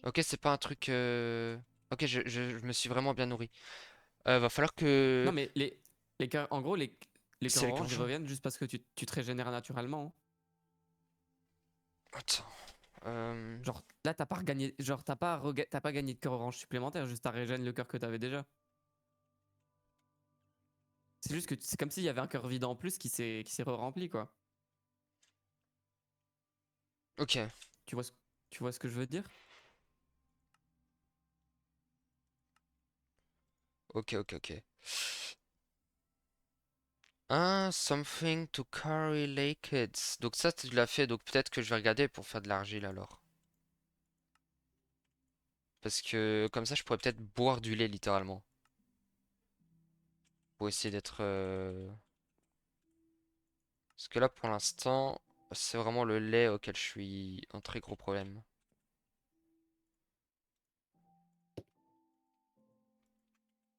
Ok, c'est pas un truc... Ok, je me suis vraiment bien nourri. Va falloir Non, que... mais les cœurs, en gros, les cœurs C'est les cœurs oranges, ils jaunes. reviennent juste parce que tu te régénères naturellement, hein. Attends. Genre, là, t'as pas regagné, genre, t'as pas gagné de cœur orange supplémentaire, juste t'as régène le cœur que t'avais déjà. C'est juste que c'est comme s'il y avait un cœur vide en plus qui s'est re-rempli, quoi. Ok. Tu vois ce, tu vois ce que je veux dire? Ok, ok, ok. Ah, something to carry liquids. Donc ça, tu l'as fait, donc peut-être que je vais regarder pour faire de l'argile alors. Parce que comme ça, je pourrais peut-être boire du lait littéralement. Pour essayer d'être... Parce que là, pour l'instant, c'est vraiment le lait auquel je suis un très gros problème.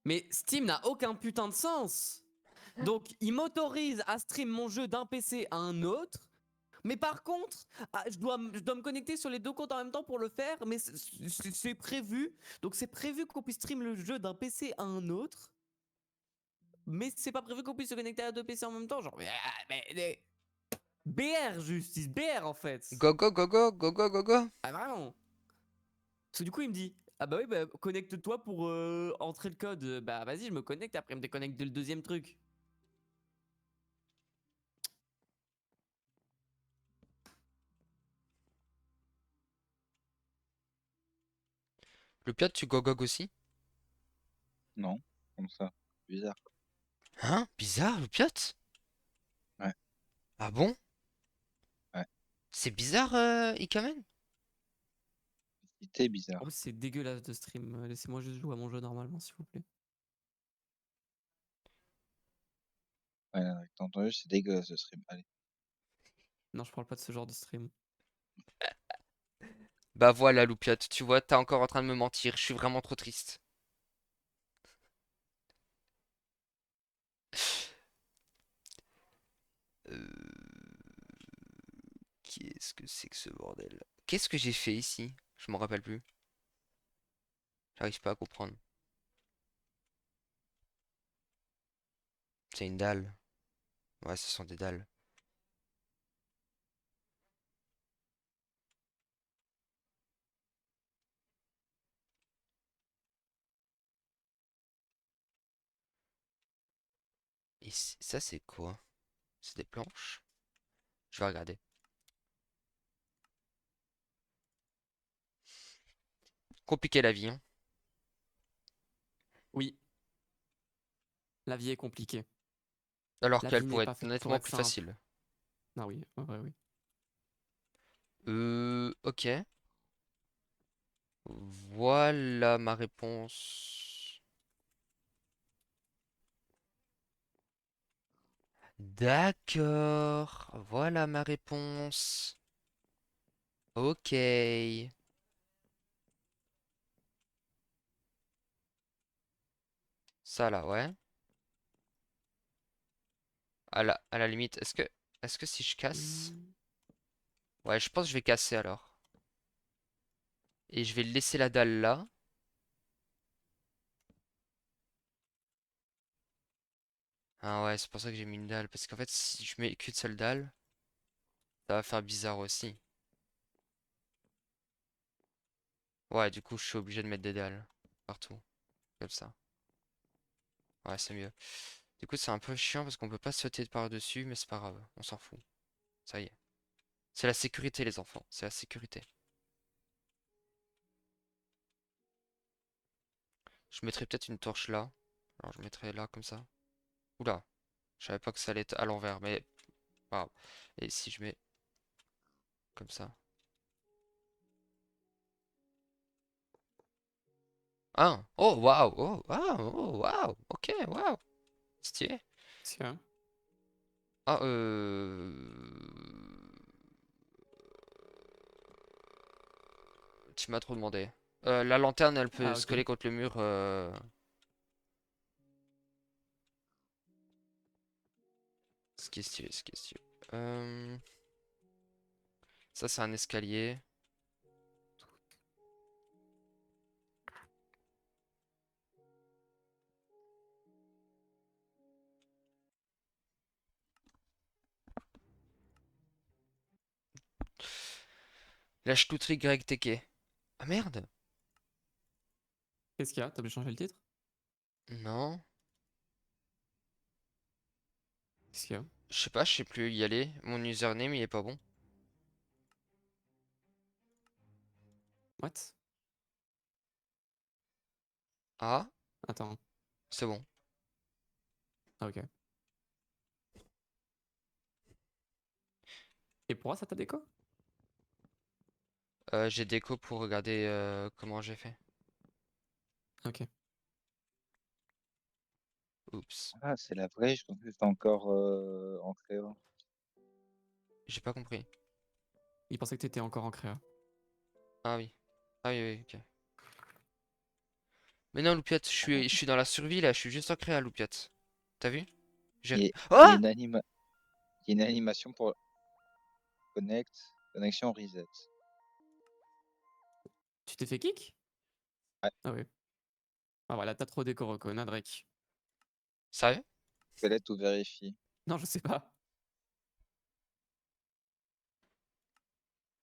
Mais Steam n'a aucun putain de sens. Donc, il m'autorise à stream mon jeu d'un PC à un autre. Mais par contre, je dois me connecter sur les deux comptes en même temps pour le faire. Mais c'est prévu. Donc, c'est prévu qu'on puisse stream le jeu d'un PC à un autre. Mais c'est pas prévu qu'on puisse se connecter à deux PC en même temps. Genre, mais BR, justice, BR en fait. Go go go go go go go go. Ah, vraiment. Parce que du coup, il me dit, ah bah oui, bah, connecte-toi pour entrer le code. Bah vas-y, je me connecte, après il me déconnecte de le deuxième truc. Le piat, tu go go aussi? Non, comme ça. Bizarre. Hein? Bizarre, le piat? Ouais, Ah bon? ouais. C'est bizarre, Ikamen? C'était bizarre. Oh, c'est dégueulasse de stream. Laissez-moi juste jouer à mon jeu normalement, s'il vous plaît. Ouais, t'as entendu, c'est dégueulasse ce stream. Allez. Non, je parle pas de ce genre de stream. Bah voilà, Loupiat, tu vois, t'es encore en train de me mentir. Je suis vraiment trop triste. Euh, Qu'est-ce que c'est que ce bordel? Qu'est-ce que j'ai fait ici? Je m'en rappelle plus. J'arrive pas à comprendre. C'est une dalle. Ouais, ce sont des dalles. Et ça, c'est quoi? C'est des planches? Je vais regarder. Compliqué la vie, hein. Oui, la vie est compliquée. Alors La qu'elle vie n'est pourrait pas être faite pour nettement être plus simple. facile. Ah oui, ouais, oui. Ok. Voilà ma réponse. D'accord. Voilà ma réponse. Ok. Ça là, ouais. À la limite, est-ce que si je casse? Hmm. Ouais, je pense que je vais casser alors. Et je vais laisser la dalle là. Ah ouais, c'est pour ça que j'ai mis une dalle. Parce qu'en fait, si je mets qu'une seule dalle, ça va faire bizarre aussi. Ouais, du coup, je suis obligé de mettre des dalles partout. Comme ça. Ouais, c'est mieux. Du coup, c'est un peu chiant parce qu'on peut pas sauter par-dessus, mais c'est pas grave. On s'en fout. Ça y est. C'est la sécurité, les enfants. C'est la sécurité. Je mettrai peut-être une torche là. Alors, je mettrai là, comme ça. Oula. Je savais pas que ça allait être à l'envers, mais pas grave. Et si je mets comme ça. Ah! Oh, waouh! Oh, waouh! Oh, waouh! Ok, waouh! Stylé. Tiens. Ah, Tu m'as trop demandé. La lanterne, elle peut Ah se ok. coller contre le mur. Ce qui est stylé, ce qui est stylé. Ça, c'est un escalier. La Stutterie grecque Teke. Ah merde! Qu'est-ce qu'il y a? T'as pu changer le titre? Non. Qu'est-ce qu'il y a? Je sais pas, je sais plus y aller. Mon username, il est pas bon. What? Ah, Attends. C'est bon. Ah, ok. Et pourquoi ça t'a déco? J'ai déco pour regarder comment j'ai fait. Ok. Oups. Ah, c'est la vraie, je pensais que c'était encore en créa. J'ai pas compris. Il pensait que t'étais encore en créa. Ah oui. Ah oui, oui, ok. Mais non, Loupiette, je suis dans la survie là, je suis juste en créa, Loupiette. T'as vu? Il y a, il y a Ah! une il y a une animation pour connexion reset. Tu t'es fait kick? Ouais, Ah oui. Ah voilà, t'as trop déco reco, Drake. Sérieux? fallait tout vérifier. Non, je sais pas.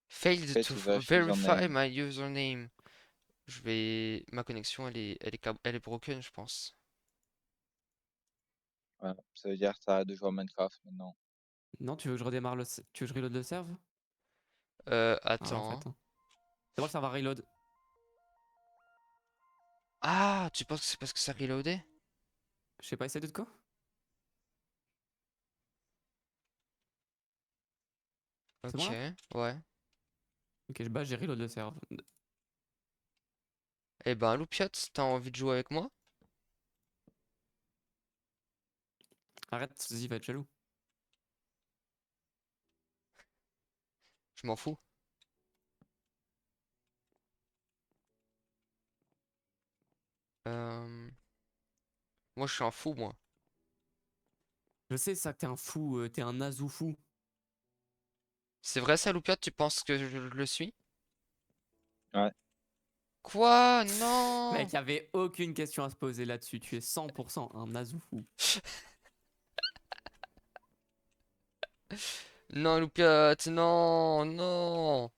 Failed Fallait to tout vérifier verify username. my username. Ma connexion, elle est broken, je pense. Voilà. Ça veut dire que t'arrêtes de jouer à Minecraft maintenant. Non, tu veux que je redémarre tu veux que je reload le serve? Ah ouais, en Attends. fait. Hein. D'abord, le serve va reload. Ah, tu penses que c'est parce que ça reloadait? Je sais pas, essaie de quoi? C'est bon Ok, là? ouais. Ok, bah j'ai reload le serve. Eh ben, Loupiette, t'as envie de jouer avec moi? Arrête, vas-y, va être jaloux. Je m'en fous. Euh, Moi, je suis un fou, moi. Je sais ça que t'es un fou, t'es un nazou fou. C'est vrai ça, Loupiette, tu penses que je le suis? Ouais. Quoi? Non! Mec, y'avait aucune question à se poser là-dessus. Tu es 100% un nazou fou. Non, Loupiette, non, non!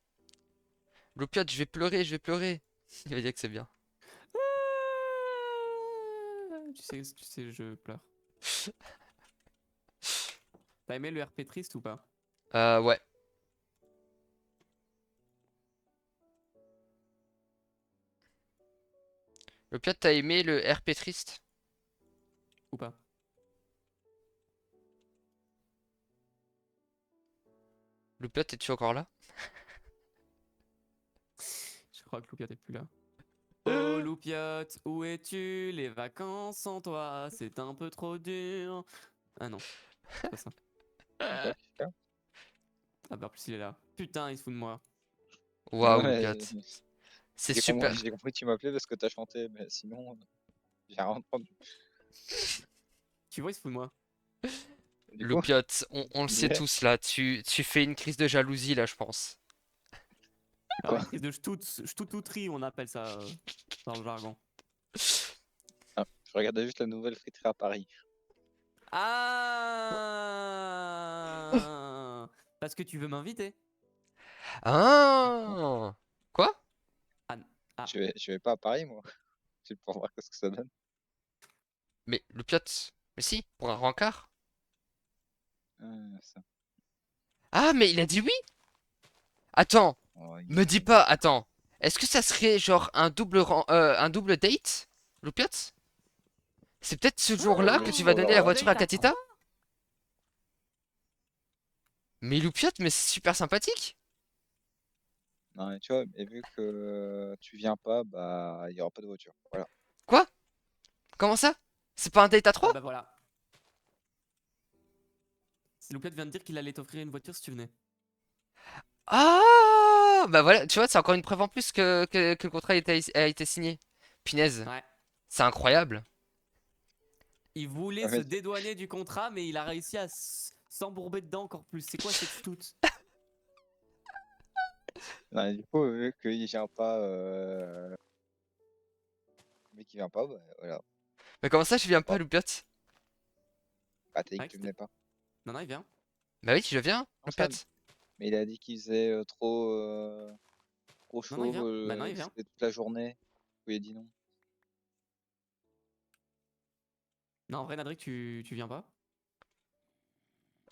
Loupiette, je vais pleurer, je vais pleurer. Il va dire que c'est bien. Tu sais, je pleure. T'as aimé le RP triste ou pas? Ouais. Loupiette, t'as aimé le RP triste? Ou pas? Loupiette, es-tu encore là? Je crois que Loupiat est plus là. Oh Loupiat, où es-tu? Les vacances sans toi, c'est un peu trop dur. Ah non, c'est pas ça. C'est quoi qui fait? Ah bah en plus il est là. Putain, il se fout de moi. Non, Waouh, mais Loupiette. C'est super. j'ai compris que tu m'appelais parce que t'as chanté, mais sinon, j'ai rien entendu. Tu vois, il se fout de moi. Du coup, Loupiette, on le tu sait disais, tous là, tu fais une crise de jalousie là, je pense. Ah quoi? ouais, crise de ch'toutouterie, on appelle ça dans le jargon. Ah, je regardais juste la nouvelle friterie à Paris. Ah parce que tu veux m'inviter. Non, Ah! Quoi? Ah, ah. je vais pas à Paris, moi. C'est pour voir ce que ça donne. Mais Loupiette, mais si, pour un rencard. Ça. Ah, mais il a dit oui? Attends, Oh, me dis pas, attends. Est-ce que ça serait genre un double date, Loupiette? C'est peut-être ce jour-là que tu vas oh donner là la là. voiture à Date à Katita? 3. Mais Loupiette, mais c'est super sympathique. Non, mais tu vois, et vu que tu viens pas, bah, il y aura pas de voiture. Voilà. Quoi? Comment ça? C'est pas un date à Ah trois? bah voilà. Loupiat vient de dire qu'il allait t'offrir une voiture si tu venais. Ah! Bah voilà, tu vois, c'est encore une preuve en plus que le contrat a été signé. Punaise, Ouais. c'est incroyable. Il voulait Ouais, se dédouaner du contrat, mais il a réussi à s'embourber dedans encore plus. C'est quoi cette ch'toute? non, du coup, vu qu'il vient pas, vu qu'il vient pas, bah, voilà. Mais comment ça, je viens pas, Bon, Loupiette? bah, t'as dit que Ouais, tu venais pas. non, non, il vient. Bah oui, je viens, Non, ça, Loupiette. mais il a dit qu'il faisait trop Non, non, il chaud, vient. Bah non, il que vient. c'était toute la journée. Vous lui a dit non. Non, en vrai, Nadric, tu viens pas?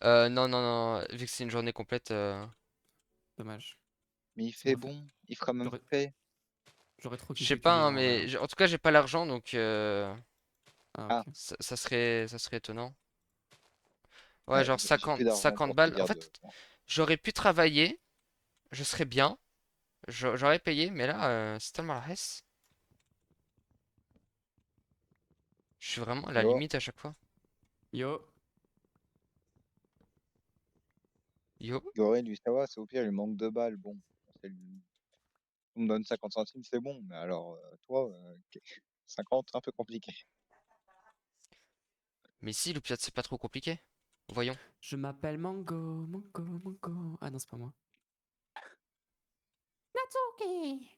Non, non, non, vu que c'est une journée complète. Dommage. Mais il Ça fait m'aurait fait... bon, il fera même J'aurais paix. j'aurais trop Je sais kiffé que tu pas, viennes hein, en vrai. mais Hein. en tout cas, j'ai pas l'argent donc. Ah, Ah. ok. Ça serait étonnant. Ouais, Ouais, genre j'ai plus 50, d'argent 50 pour te balles. En dire fait, j'aurais pu travailler, je serais bien, j'aurais payé, mais là, c'est tellement la hesse. Je suis vraiment à la Yo, limite à chaque fois. Yo, Yo. Goré, lui, ça va, c'est au pire, il manque 2 balles. Bon, c'est lui- on me donne 50 centimes, c'est bon. Mais alors, toi, 50, un peu compliqué. Mais si, l'opiate, c'est pas trop compliqué. Voyons. je m'appelle Mango, Mango, Mango. Ah non, c'est pas moi. Natsuki.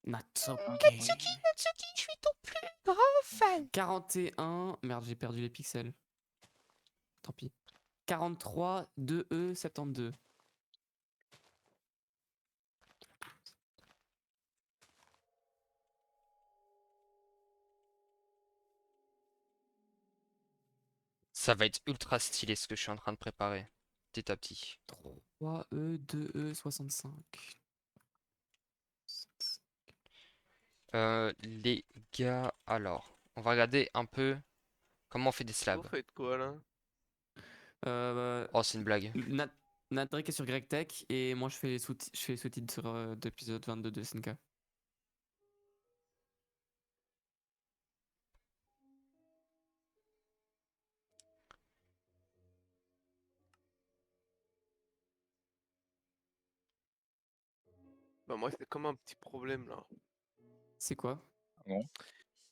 Natsuki. Natsuki, je suis ton plus grand fan. 41. Merde, j'ai perdu les pixels. Tant pis. 43, 2E, 72. Ça va être ultra stylé ce que je suis en train de préparer. Petit à petit. 3E, 2E, 65. Les gars, alors, on va regarder un peu comment on fait des Vous slabs. faites quoi là? Euh, Oh, c'est une blague. Nat Natrik est sur GregTech et moi je fais les sous-titres sur d'épisode 22 de SNK. Bah moi c'est comme un petit problème là. C'est quoi? Bon, Il y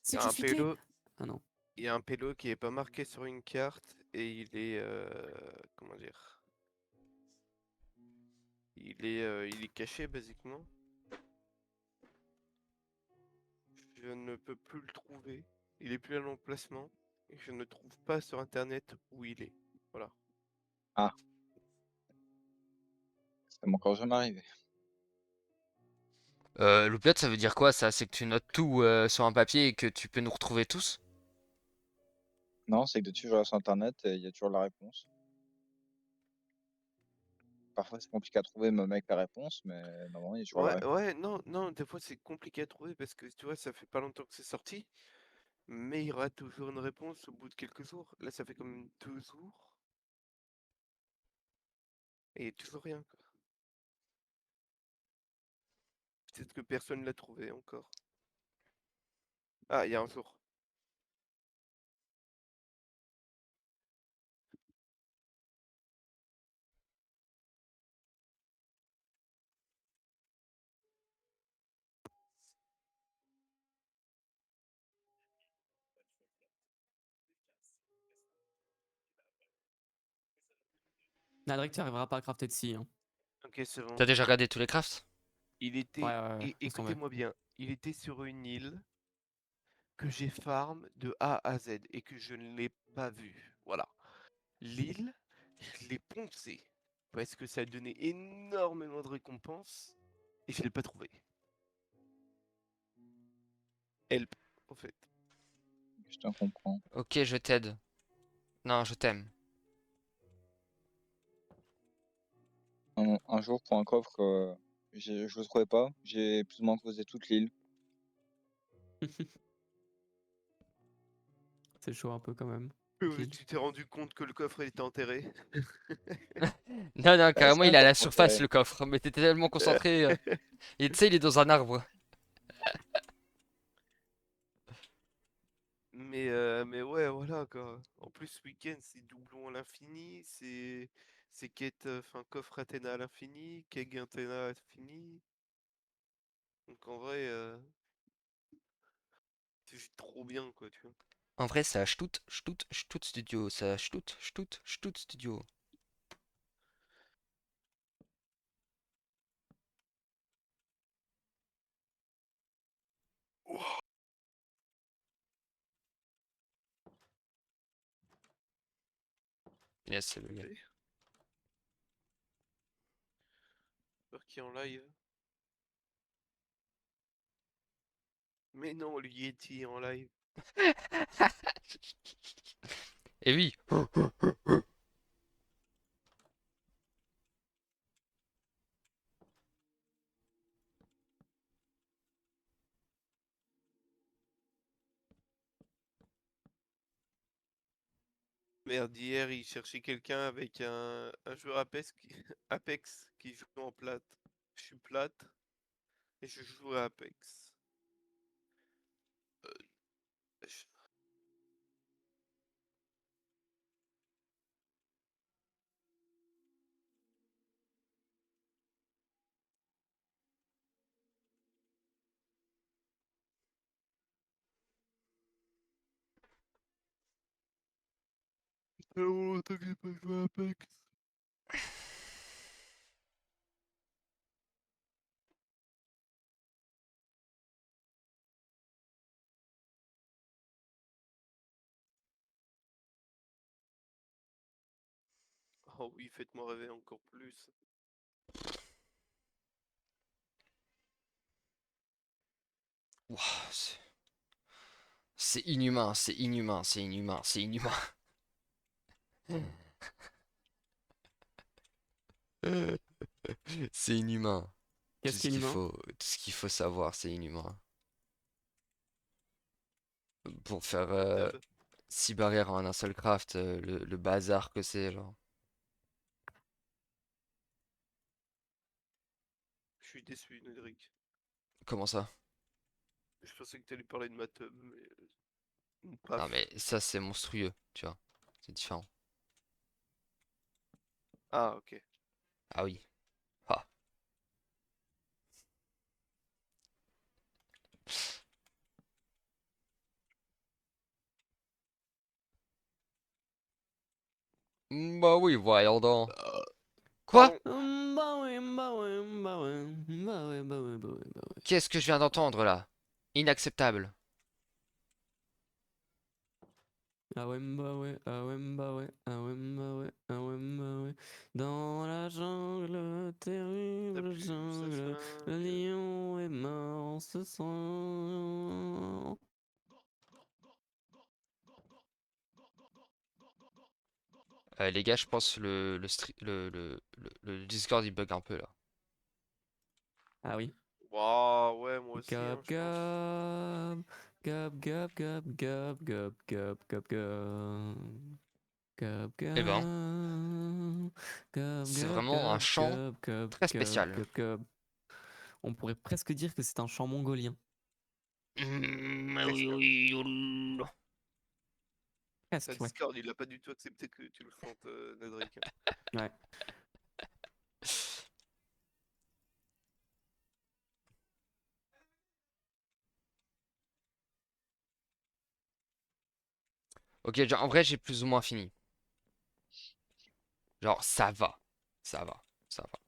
C'est a que je un suis gay. pélo, Ah non. il y a un pélo qui est pas marqué sur une carte et il est comment dire? Il est caché basiquement. Je ne peux plus le trouver. Il est plus à l'emplacement et je ne trouve pas sur internet où il est. Voilà. ça m'est encore jamais arrivé. L'opiate, ça veut dire quoi ça? C'est que tu notes tout sur un papier et que tu peux nous retrouver tous? Non, c'est que dessus, je regarde sur internet et il y a toujours la réponse. Parfois, c'est compliqué à trouver, même avec la réponse, mais normalement, il y a toujours la Ouais, réponse. ouais, non, non, des fois c'est compliqué à trouver parce que tu vois, ça fait pas longtemps que c'est sorti, mais il y aura toujours une réponse au bout de quelques jours. Là, ça fait quand même 2 jours et il y a toujours rien, quoi. Peut-être que personne l'a trouvé encore. Ah, il y a un jour. Nadrik, tu arriveras pas à crafter de scie. Hein. Ok, c'est bon. T'as déjà regardé tous les crafts? Il Ouais, était, ouais, ouais, et laisse tomber. écoutez-moi bien, il était sur une île que j'ai farm de A à Z et que je ne l'ai pas vue. Voilà. L'île, je l'ai poncée parce que ça donnait énormément de récompenses et je l'ai pas trouvée. Help, en fait. Je te comprends. Ok, je t'aide. Non, je t'aime. Un jour, pour un coffre, je le trouvais pas. J'ai plus ou moins creusé toute l'île. C'est chaud un peu quand même. Pile. Tu t'es rendu compte que le coffre était enterré? Non, non, Ouais, carrément, c'est un il est à la coffre surface, enterré. le coffre. Mais t'étais tellement concentré. Et tu sais, il est dans un arbre. Mais ouais, voilà quoi. En plus, ce week-end, c'est doublon à l'infini, c'est quête, enfin, coffre Athéna à l'infini, keg Athéna à l'infini. Donc en vrai, c'est juste trop bien quoi, tu vois. En vrai, ça Stout, Stout, Stout Studio. Ça Stout, Stout, Stout Studio. Yes, c'est le gars. Attendez, j'espère qu'il est en live. Mais non, le Yeti est en live. Et oui. Merde, hier, il cherchait quelqu'un avec un joueur Apex Apex qui joue en plate. Je suis plate et je joue à Apex. Je- Ça fait longtemps que j'ai pas joué à Apex. Oh oui, faites-moi rêver encore plus. Ouah, c'est inhumain, c'est inhumain, c'est inhumain, c'est inhumain. C'est inhumain. Qu'est-ce qui est humain? Tout ce qu'il faut savoir, c'est inhumain. Pour faire Dab. 6 barrières en un seul craft, le bazar que c'est, genre. Je suis déçu, Nedrick. Comment ça? Je pensais que t'allais parler de ma tub, mais Non paf. mais ça c'est monstrueux, tu vois. C'est différent. Ah, ok. Ah oui. Ah. Bah oui, voyons donc. Quoi? Pardon. Bah ouais, bah ouais, bah ouais, bah ouais, bah ouais, bah ouais, bah ouais. Qu'est-ce que je viens d'entendre là? Inacceptable. Ah ouais, bah ouais, ah ouais, bah ouais, ah ouais, bah ouais, ah ouais, bah ouais. Dans la jungle, T'as terrible pu, ça jungle, le flingue. lion est mort, ce sang. Les gars, je pense le Discord il bug un peu là. Ah oui. Waouh, ouais, moi aussi, Gab, hein, je pense. gab, gab, gab, gab, gab, gab, gab, gab, gab. Gab, Eh ben, gab, gab, c'est gab, vraiment un gab, chant gab, gab, très gab, spécial. gab, gab. On pourrait presque dire que c'est un chant mongolien. Oui, Presque. oui, oula. Ta Presque, ouais. Discord, il a pas du tout accepté que tu le chantes, Nedrick. Ouais. Ok, genre, en vrai, j'ai plus ou moins fini. Genre, ça va. Ça va. Ça va.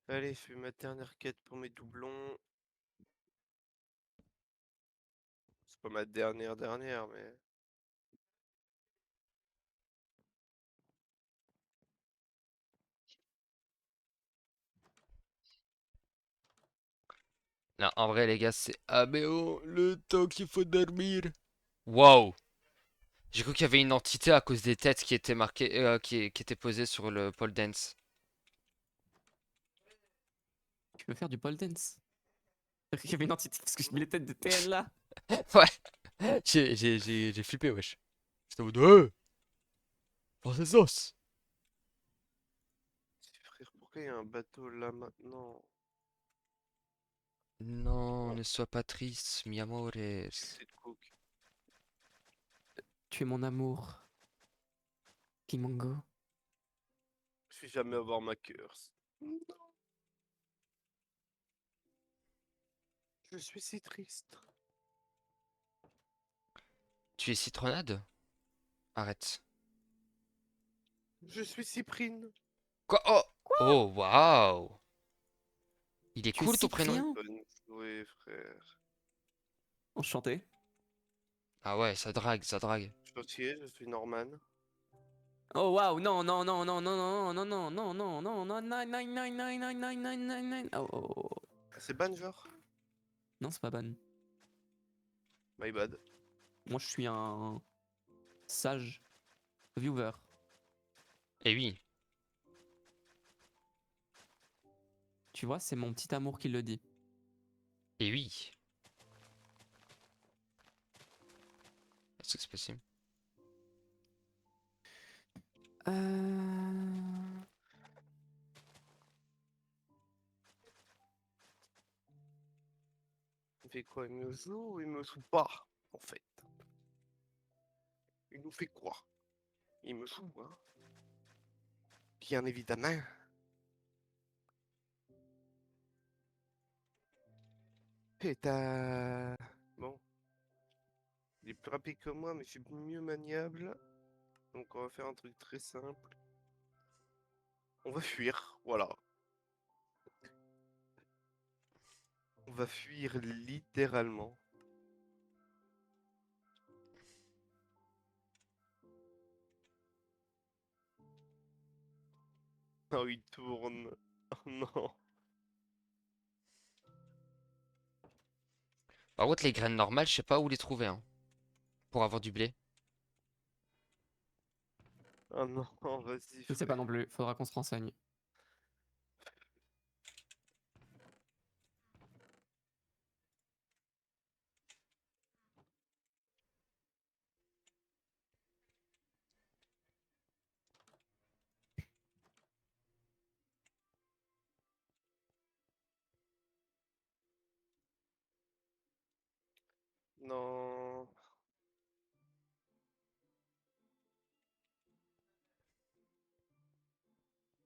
Allez, je fais ma dernière quête pour mes doublons. C'est pas ma dernière, mais... Là, en vrai, les gars, c'est... Ah, mais oh, le temps qu'il faut dormir. Waouh. J'ai cru qu'il y avait une entité à cause des têtes qui étaient marquées, qui étaient posées sur le pole dance. Tu veux faire du pole dance? Il y avait une entité parce que je mets les têtes de TL là. Ouais. J'ai flippé, wesh. J'étais en mode, ouais, force des os. Frère, pourquoi il y a un bateau là maintenant? Non, Oh, ne sois pas triste, mi amores. succès de coke. Tu es mon amour. Kimongo. Je vais jamais avoir ma curse. Non, je suis si triste. Tu es citronnade? Arrête. Je suis Cyprine. Quoi? Oh! Oh, waouh! Il est Tu es cool ton prénom. Cyprien? Bonne jouée, frère. Enchanté. Ah ouais, ça drague, ça drague. Chantier, je suis Norman. Oh waouh, non, non, non, non, non, non, non, non, non, non, non, non, nine, nine, nine, nine, nine, nine, nine, nine, nine. Oh, oh, oh. Ah, c'est ban, genre? Non, c'est pas ban. My bad. Moi, je suis un sage. viewer. Et oui. Tu vois, c'est mon petit amour qui le dit. Et oui. Est-ce que c'est possible? Euh... Il fait quoi? Il me joue ou il me joue pas, en fait? Il nous fait quoi? Il me joue, hein? Bien évidemment. Et t'as... Bon. Il est plus rapide que moi, mais je suis mieux maniable. Donc on va faire un truc très simple. On va fuir, voilà. On va fuir littéralement. Oh, il tourne. Oh non. Par contre, les graines normales, je sais pas où les trouver, hein, pour avoir du blé. Oh non, vas-y, Je sais pas frère. non plus, faudra qu'on se renseigne. Non.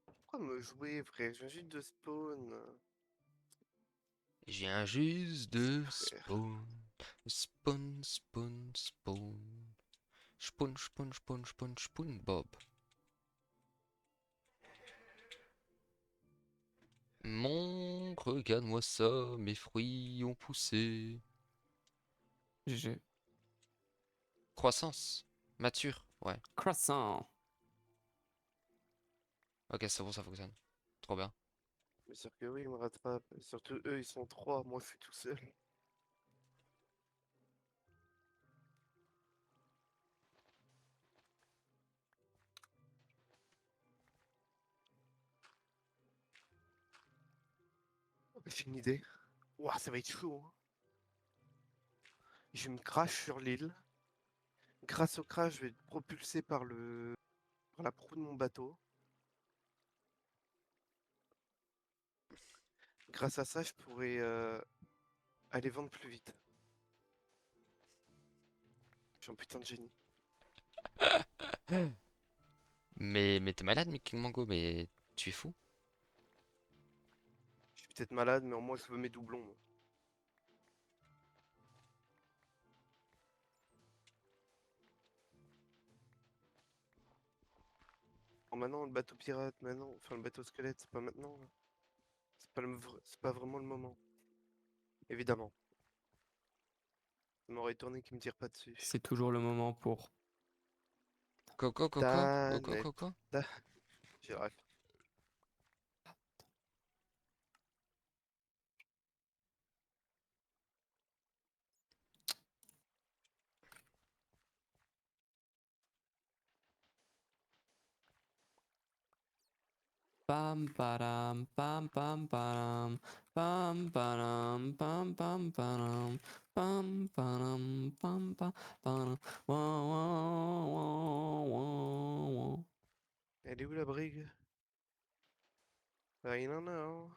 Pourquoi me jouer, frère? Je viens juste de spawn. Je viens juste de Frère. spawn. Spawn, spawn, spawn. Spawn, spawn, spawn, spawn, spawn, Bob. Mon, regarde-moi ça, mes fruits ont poussé. GG. Croissance. Mature, ouais. Croissant. Ok, c'est bon, ça fonctionne. Trop bien. Bien sûr que oui, ils me rattrapent. Surtout eux, ils sont trois. Moi, je suis tout seul. Oh, j'ai une idée. Ouah, ça va être chaud, hein. Je me crache sur l'île. Grâce au crash, je vais être propulsé par par la proue de mon bateau. Grâce à ça, je pourrais aller vendre plus vite. Je suis un putain de génie. Mais t'es malade, Mickey Mango, mais tu es fou. Je suis peut-être malade, mais au moins je veux mes doublons, moi. Alors maintenant, le bateau pirate, maintenant, enfin le bateau squelette, c'est pas maintenant, là. C'est pas, c'est pas vraiment le moment. Évidemment. Ça m'aurait étonné qu'il me tire pas dessus. C'est toujours le moment pour. Coco, coco, coco, Danette. coco. Girafe. Pam param pam pam param pam param pam pam param pam param pam pam param Wouah, wouah, wouah, wouah, wouah. Elle est où la brigue? I don't know.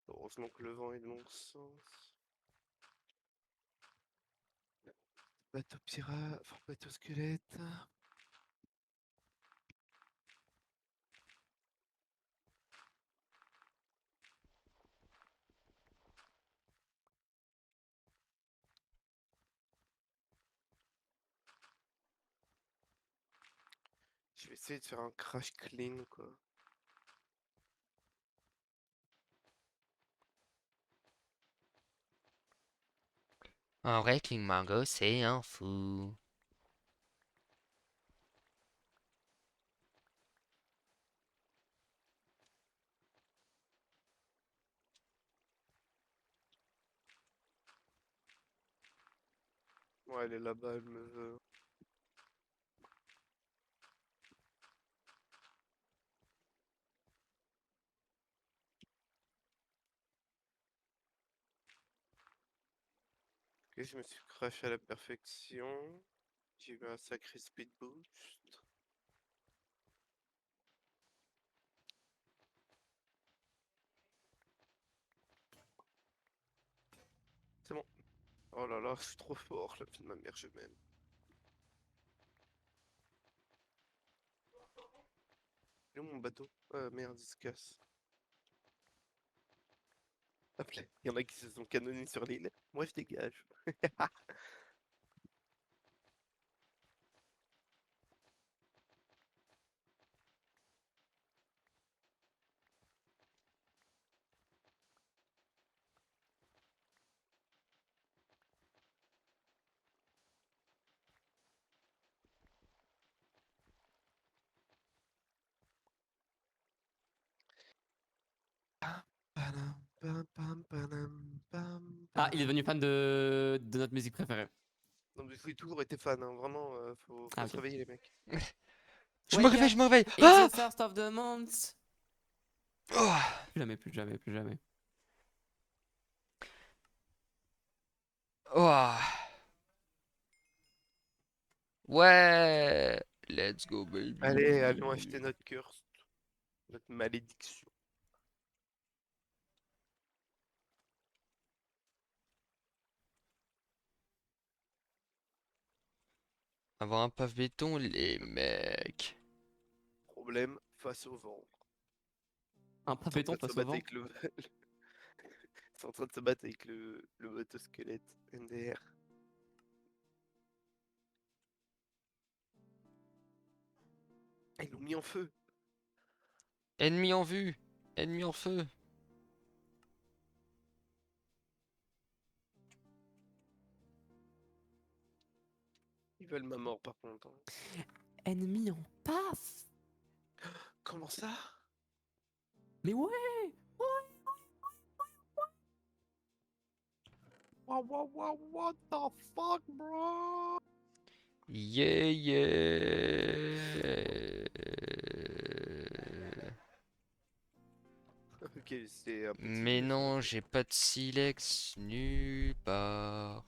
Heureusement que le vent est de mon sens. Bateau pirate, enfin bateau squelette. Je vais essayer de faire un crash clean, quoi. En vrai, King Mango, c'est un fou. Ouais, elle est là-bas, elle me veut. Ok, je me suis crash à la perfection. J'ai eu un sacré speed boost. C'est bon. Oh là là, je suis trop fort, la vie de ma mère, je m'aime. Il est où mon bateau? Merde, il se casse. Hop là, il y en a qui se sont canonnés sur l'île. Moi, je dégage. Padam, pam, pam, padam, pam, Ah, il est padam. devenu fan de notre musique préférée. Non, mais j'ai toujours été fan, hein. Vraiment, faut Ah, se ok. réveiller, les mecs. Je me Wake réveille, up, je me réveille. it's Ah! the first of the month. Oh! Plus jamais, plus jamais, plus jamais. Oh! Ouais! Let's go, Allez, allons acheter baby. notre curse, notre malédiction. Avoir un pave béton, les mecs. Problème face au vent. Un Ils sont en train papéton de se face au battre vent. avec le... Ils sont en train de se battre avec le motosquelette NDR. Ah, ils l'ont mis en feu. Ennemi en vue! Ennemi en feu! Ils veulent ma mort par contre, hein. Ennemi en paf. Comment ça? Mais ouais. What the fuck, bro? Yeah, yeah! Ok, c'est un petit Mais bus, hein. non, j'ai pas de silex nulle part.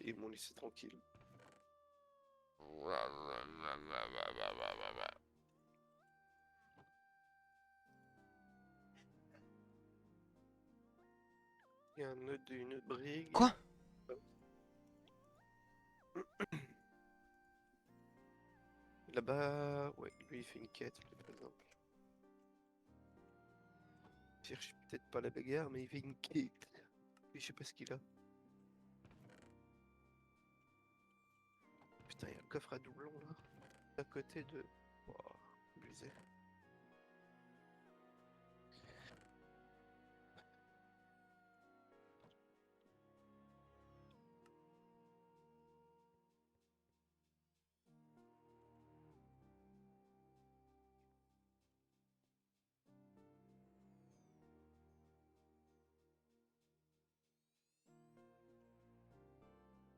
Ils m'ont laissé tranquille. Il y a un nœud d'une brigue. Quoi? Là-bas, ouais, lui il fait une quête, par exemple. Il cherche peut-être pas la bagarre, mais il fait une quête. Et je sais pas ce qu'il a. Putain, il y a un coffre à doublon là, à côté de. Oh, abusé.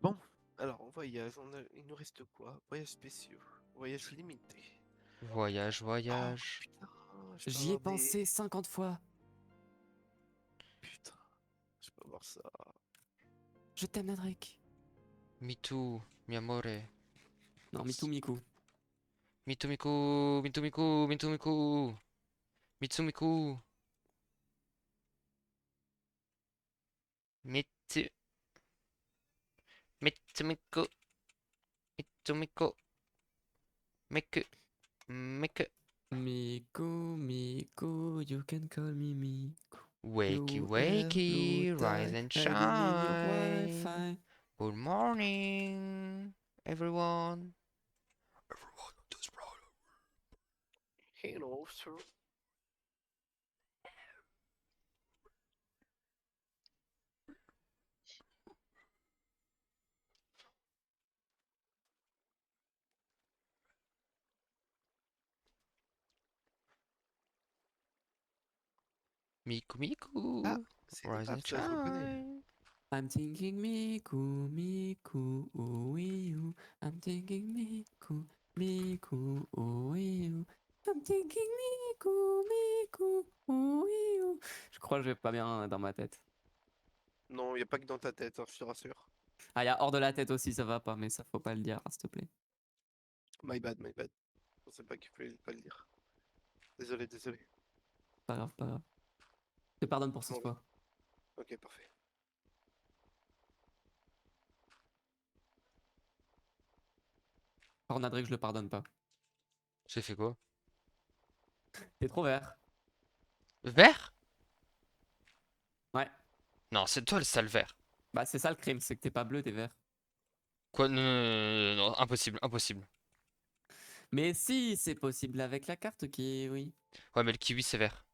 Bon, alors on voyage, il nous reste quoi? Voyage spéciaux, voyage limité. Voyage, Oh voyage. putain, je peux J'y ai avoir des. pensé 50 fois. Putain, je peux avoir ça. Je t'aime, Nadrek. Me too, mi amore. Non, Mitou Miku. Mitumiku, Mitumiku, Mitumiku. Mitsumiku. Mitsu. Mitsumiku. Mitsumiku. Miku. Miku. Miku, Miku, you can call me Miku. Wakey, You have blue wakey, rise dye and hiding in your shine. Wi-Fi. Good morning, everyone. Everyone on this brother. Hello, sir. Miku Miku. Ah, c'est des Rise and papes, ça je reconnais. shine. I'm thinking Miku, Miku, oh you. I'm thinking Miku, Miku, oh you. I'm thinking Miku, Miku, oh you. Je crois que je vais pas bien dans ma tête. Non, y a pas que dans ta tête, hein, je te rassure. Ah, y a hors de la tête aussi, ça va pas, mais ça faut pas le dire, s'il te plaît. My bad, my bad. Je pensais pas qu'il fallait pas le dire. Désolé, désolé. Pas grave, pas grave. Je te pardonne pour cette Bon, fois. ok, parfait. Par contre, Adrien, je le pardonne pas. J'ai fait quoi? T'es trop vert. Vert? Ouais. Non, c'est toi le sale vert. Bah, c'est ça le crime, c'est que t'es pas bleu, t'es vert. Quoi? Non, non, non, non, non, impossible, impossible. Mais si, c'est possible avec la carte qui, oui. Ouais, mais le kiwi c'est vert.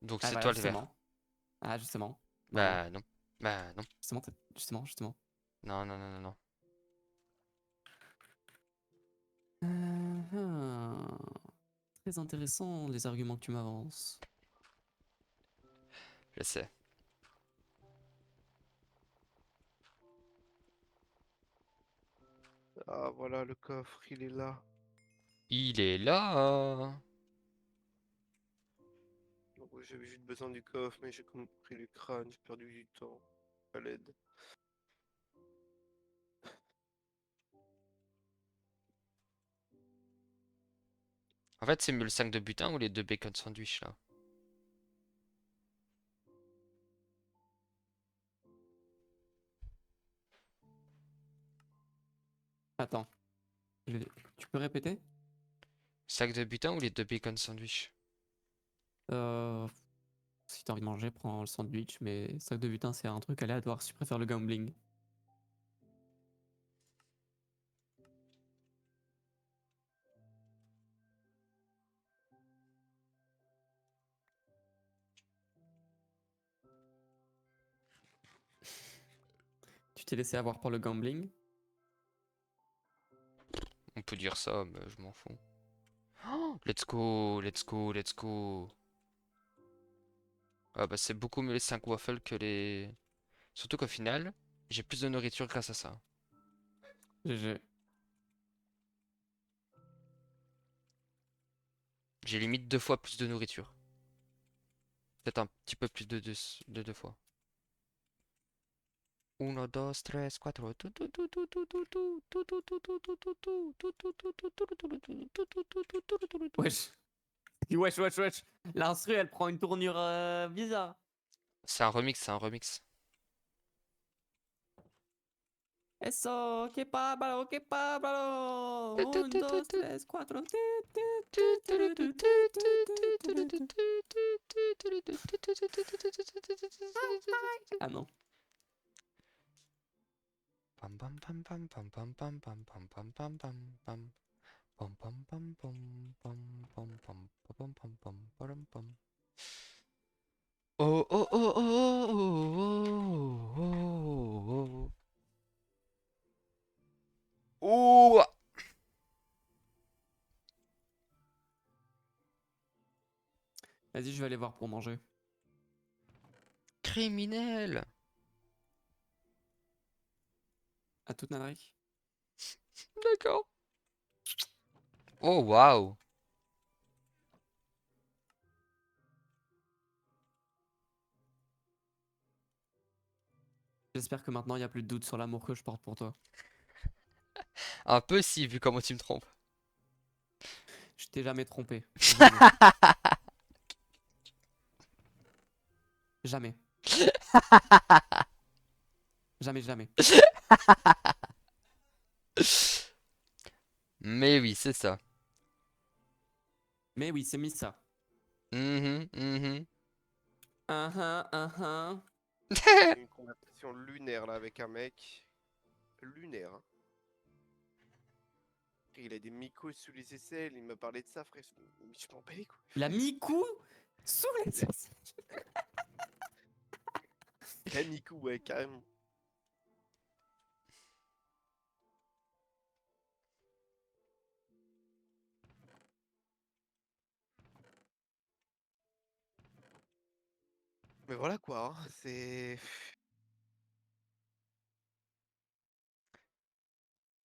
Donc Ah, c'est voilà, toi le vert. justement. Ah, justement. Non, non. Bah non. Bah non. Justement, justement, justement. Non, non, non, non, non. Ah. Très intéressant les arguments que tu m'avances. Je sais. Ah, voilà, le coffre, il est là. Il est là. Donc, j'avais juste besoin du coffre, mais j'ai compris le crâne, j'ai perdu du temps. À l'aide. En fait, c'est mieux le 5 de butin ou les 2 bacon sandwich là? Attends. Tu peux répéter? Sac de butin ou les 2 bacon sandwich? Euh, Si t'as envie de manger, prends le sandwich, mais sac de butin, c'est un truc aléatoire si tu préfères le gambling. Tu t'es laissé avoir par le gambling? On peut dire ça, mais je m'en fous. Oh, let's go, let's go, let's go. Ah bah c'est beaucoup mieux les 5 waffles que les... Surtout qu'au final, j'ai plus de nourriture grâce à ça. GG. J'ai limite 2 fois plus de nourriture. Peut-être un petit peu plus de 2 fois. Uno, dos, tres, cuatro. Wesh. Wesh, wesh, wesh. L'instru, elle prend une tournure bizarre. C'est un remix, c'est un remix. Eso, que pablo, que pablo. Un, dos, tres, cuatro. Ah non. Pam pam pam pam pam pam pam pam pam pam pam pam pam. Pam pam pam pam pam pam pam pam pam pam pam pam. Oh oh oh oh oh oh oh oh. Vas-y, je vais aller voir pour manger. Criminel. À toute Nadric. D'accord. Oh waouh. J'espère que maintenant il n'y a plus de doute sur l'amour que je porte pour toi. Un peu si vu comment tu me trompes. Je t'ai jamais trompé. Jamais. Jamais. Jamais, jamais. Mais oui, c'est ça. Mais oui, c'est mis ça. Mhm, mhm. J'ai eu une conversation lunaire là avec un mec. Lunaire. Hein. Il a des micos sous les aisselles, il m'a parlé de ça, frère. Je m'en bats les couilles. Il a mis coup sous les aisselles. Il a Miku, ouais, carrément. Mais voilà quoi, hein, c'est.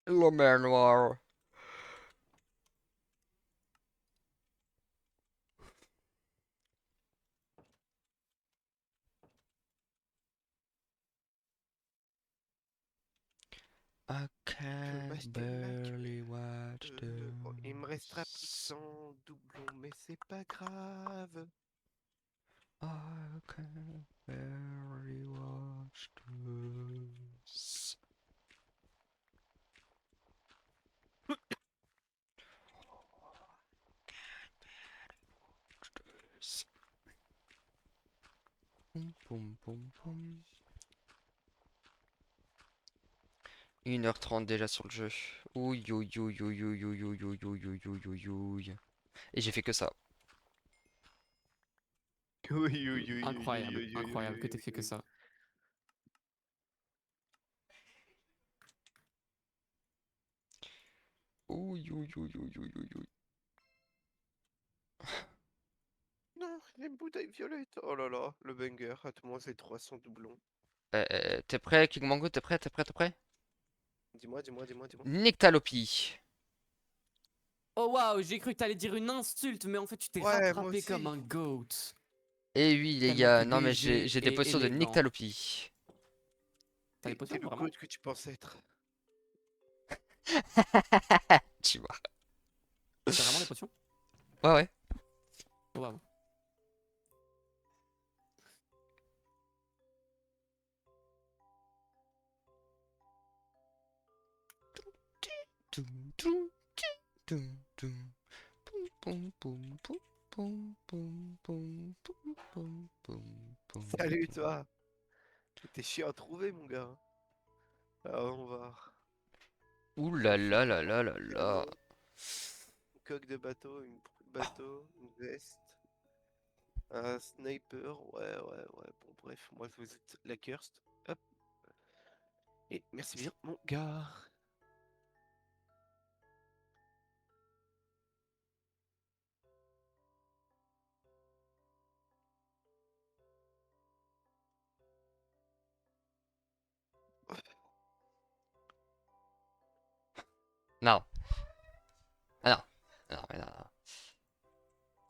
La mer Noire. I Je veux can m'acheter le Mac. barely watch the Bon, il me restera plus que 100 doublons, mais c'est pas grave. I can barely watch the Poum, poum, poum, poum. 1h30 déjà sur le jeu. Ouïe, ouïe, ouïe, ouïe, ouïe, ouïe, ouïe, ouïe, ouïe, ouïe, ouïe, ouïe, ouïe. Et j'ai fait que ça. Oui, oui, oui, oui, oui, Incroyable, oui, oui, incroyable que oui, t'aies oui, fait que oui. ça. Ouïe, ouïe, ouïe, ouïe, ouïe, ouïe, ouïe. Non, les bouteilles violettes. Oh là là, le banger. À tout moment, c'est 300 doublons. T'es prêt, King Mango? T'es prêt? T'es prêt? T'es prêt? Dis-moi, dis-moi, dis-moi, dis-moi. Nyctalopie. Oh waouh, j'ai cru que t'allais dire une insulte, mais en fait tu t'es Ouais, moi rattrapé comme aussi. un goat. Et oui, les Tellement t'es gars, non mais j'ai léger j'ai des et potions de élégant. Nyctalopie. T'as des Et t'es potions, le vraiment? goat que tu penses être. Tu vois. T'as vraiment des potions? Ouais, ouais. Oh waouh. Toum, toum, toum, toum. Poum, poum, poum, poum, poum, poum, poum, poum, poum, poum, Salut, poum. toi. T'es chiant à trouver, mon gars. Ah, on va. Ouh Il là me faut là du là là là là. une coque de bateau, une proue de bateau, une veste, un sniper. Ouais, ouais, ouais. Bon, bref, moi, vous êtes la cursed. Hop. Et merci bien, mon gars. Non. Ah non. Non, mais non, non.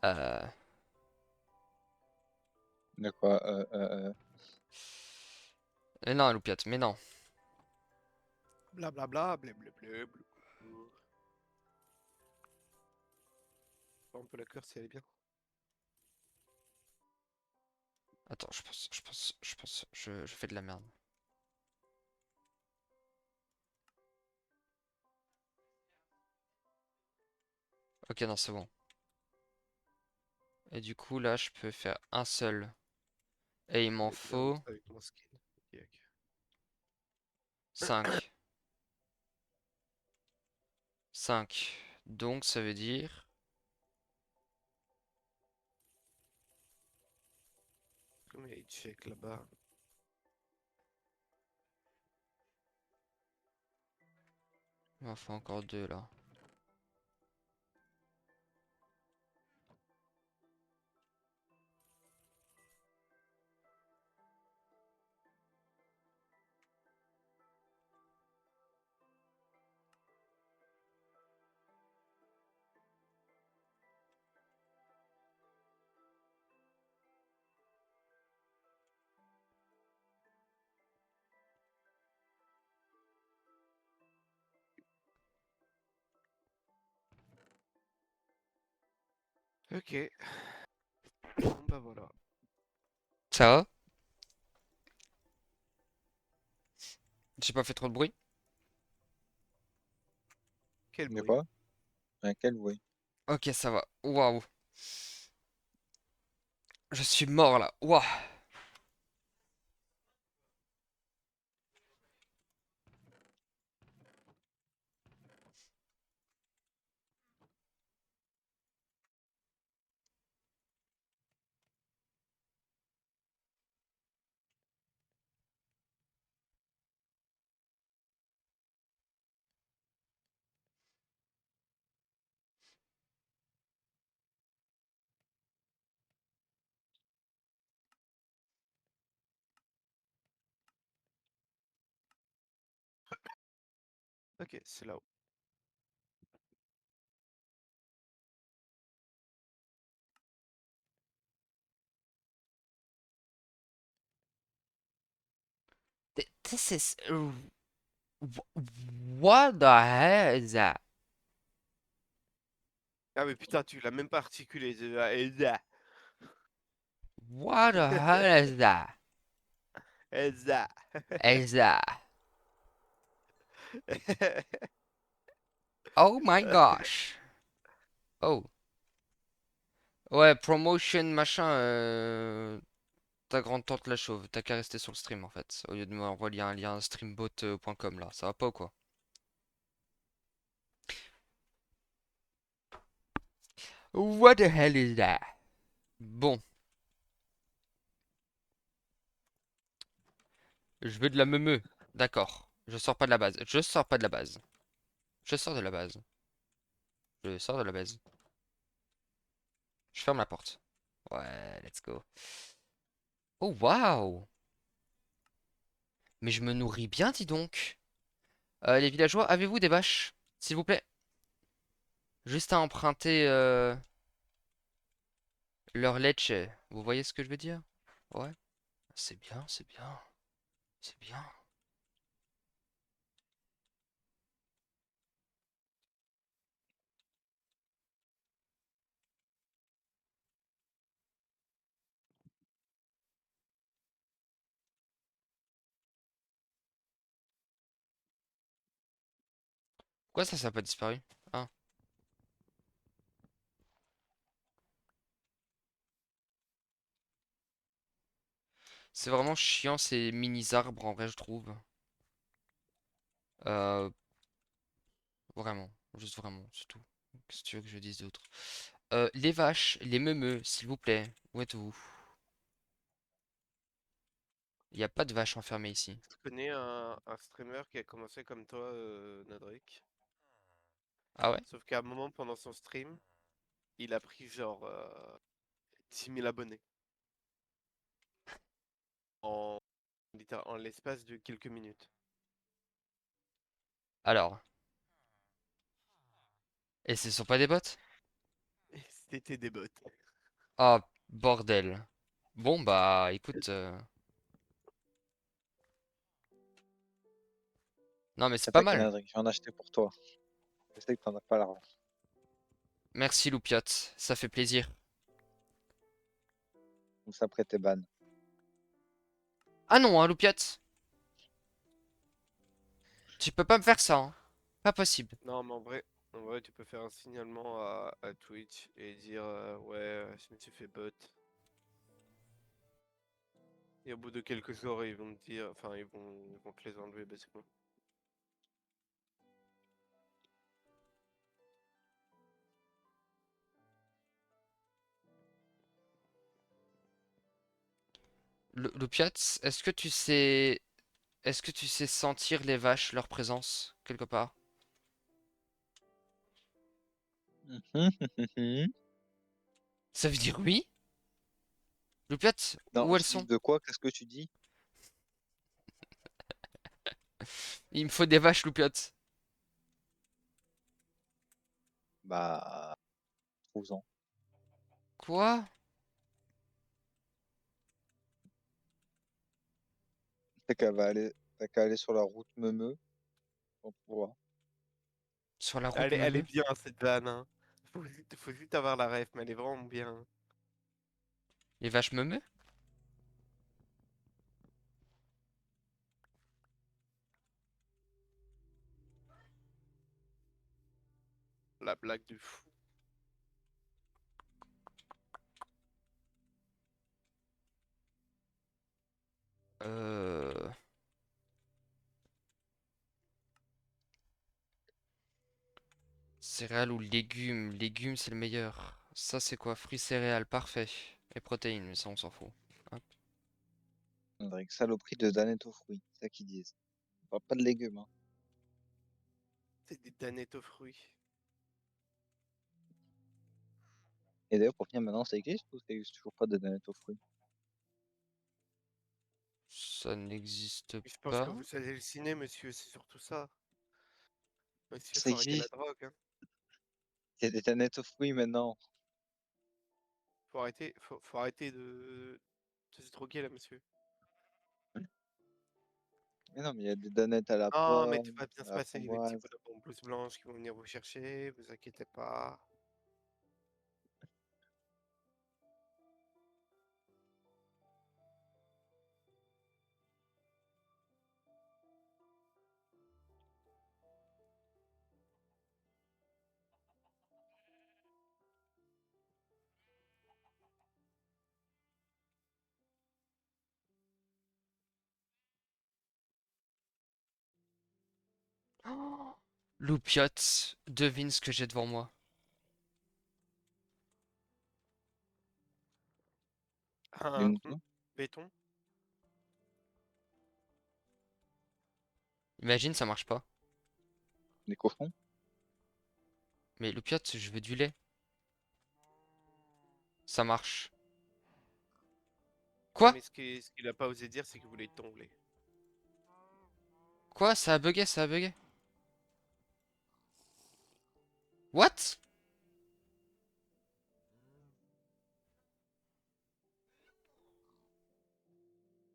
Euh... De quoi? Mais non, Loupiote, mais non. Blablabla, blablabla. On peut la curse si elle est bien. Attends, je fais de la merde. Ok, non, c'est bon. Et du coup, là, je peux faire un seul. Et il m'en Mais bien faut avec mon skin. Ok, ok. 5. 5. Donc, ça veut dire... Comme il y a check là-bas. Il m'en faut encore 2, là. Ok. Bon, bah voilà. Ça va? J'ai pas fait trop de bruit? Quel De bruit. quoi? Quel bruit? Ok, ça va. Waouh. Je suis mort, là. Waouh. Ok, c'est là-haut. This is... What the hell is that? Ah mais putain, tu l'as même pas articulé. Elsa. What the hell is that? Elsa. Elsa. Oh my gosh. Oh. Ouais, promotion, machin, ta grande tante la chauve, t'as qu'à rester sur le stream en fait, au lieu de m'envoyer un lien streambot.com là, ça va pas ou quoi? What the hell is that? Bon, je veux de la meumeu, d'accord. Je sors pas de la base, je sors pas de la base. Je sors de la base. Je sors de la base. Je ferme la porte. Ouais, let's go. Oh waouh! Mais je me nourris bien, dis donc. Les villageois, avez-vous des vaches? S'il vous plaît. Juste à emprunter leur leche. Vous voyez ce que je veux dire? Ouais. C'est bien, c'est bien. C'est bien. Pourquoi ça n'a pas disparu? Ah. C'est vraiment chiant ces mini-arbres en vrai, je trouve. Euh, vraiment. Juste vraiment, c'est tout. Qu'est-ce que tu veux que je dise d'autre? Les vaches, les meumeux, s'il vous plaît. Où êtes-vous? Il n'y a pas de vaches enfermées ici. Je connais un streamer qui a commencé comme toi, Nodric. Ah ouais? Sauf qu'à un moment pendant son stream, il a pris genre 10 000 abonnés. En, en l'espace de quelques minutes. Alors. Et ce sont pas des bots? Et c'était des bots. Ah, bordel. Bon bah, écoute. Non mais c'est pas T'inquiète, mal. Adrien, je vais en acheter pour toi. Je sais que t'en as pas l'argent. Merci Loupiot, ça fait plaisir. Donc ça après t'es ban. Ah non, hein, Loupiot. Tu peux pas me faire ça, hein. Pas possible. Non, mais en vrai, tu peux faire un signalement à Twitch et dire ouais, je me suis fait bot. Et au bout de quelques jours, ils vont te dire, enfin, ils vont te les enlever, basiquement. Loupiot, est-ce que tu sais... Est-ce que tu sais sentir les vaches, leur présence, quelque part? Ça veut dire oui? Loupiot, Non, où elles tu dis sont? de quoi? Qu'est-ce que tu dis? Il me faut des vaches, Loupiot. Bah, trouve-en. Quoi? T'as qu'à aller sur la route Meumeux pour pouvoir. Sur la route, Elle est meumeux? bien cette vanne, hein. Faut juste avoir la ref, mais elle est vraiment bien. Les vaches meumeux? La blague du fou. Euh... Céréales ou légumes? Légumes, c'est le meilleur. Ça, c'est quoi? Fruits, céréales, parfait. Et protéines, mais ça, on s'en fout. Hop. Avec saloperie de danettes aux fruits, c'est ça qu'ils disent. On parle pas de légumes, hein. C'est des danettes aux fruits. Et d'ailleurs, pour finir maintenant, ça existe ou ça existe toujours pas de danettes aux fruits? Ça n'existe Je pense que pas. vous allez le ciné, monsieur, c'est surtout ça. Monsieur, Ça faut arrêter la existe. drogue, hein. Il y a des canettes aux fruits maintenant. Faut arrêter de se droguer là, monsieur. Mais non, mais il y a des danettes à la Non, mais tout pomme, va bien à se la passer. Les petits framboise. bonhommes en blouse blanche qui vont venir vous chercher, vous inquiétez pas. Oh, Loupiote, devine ce que j'ai devant moi. Des Un moutons, béton? Imagine, ça marche pas. des cochons. Mais Loupiote, je veux du lait. Ça marche. Ouais, Quoi? mais ce qu'il a pas osé dire, c'est qu'il voulait ton lait. Quoi? Ça a bugué, ça a bugué. What?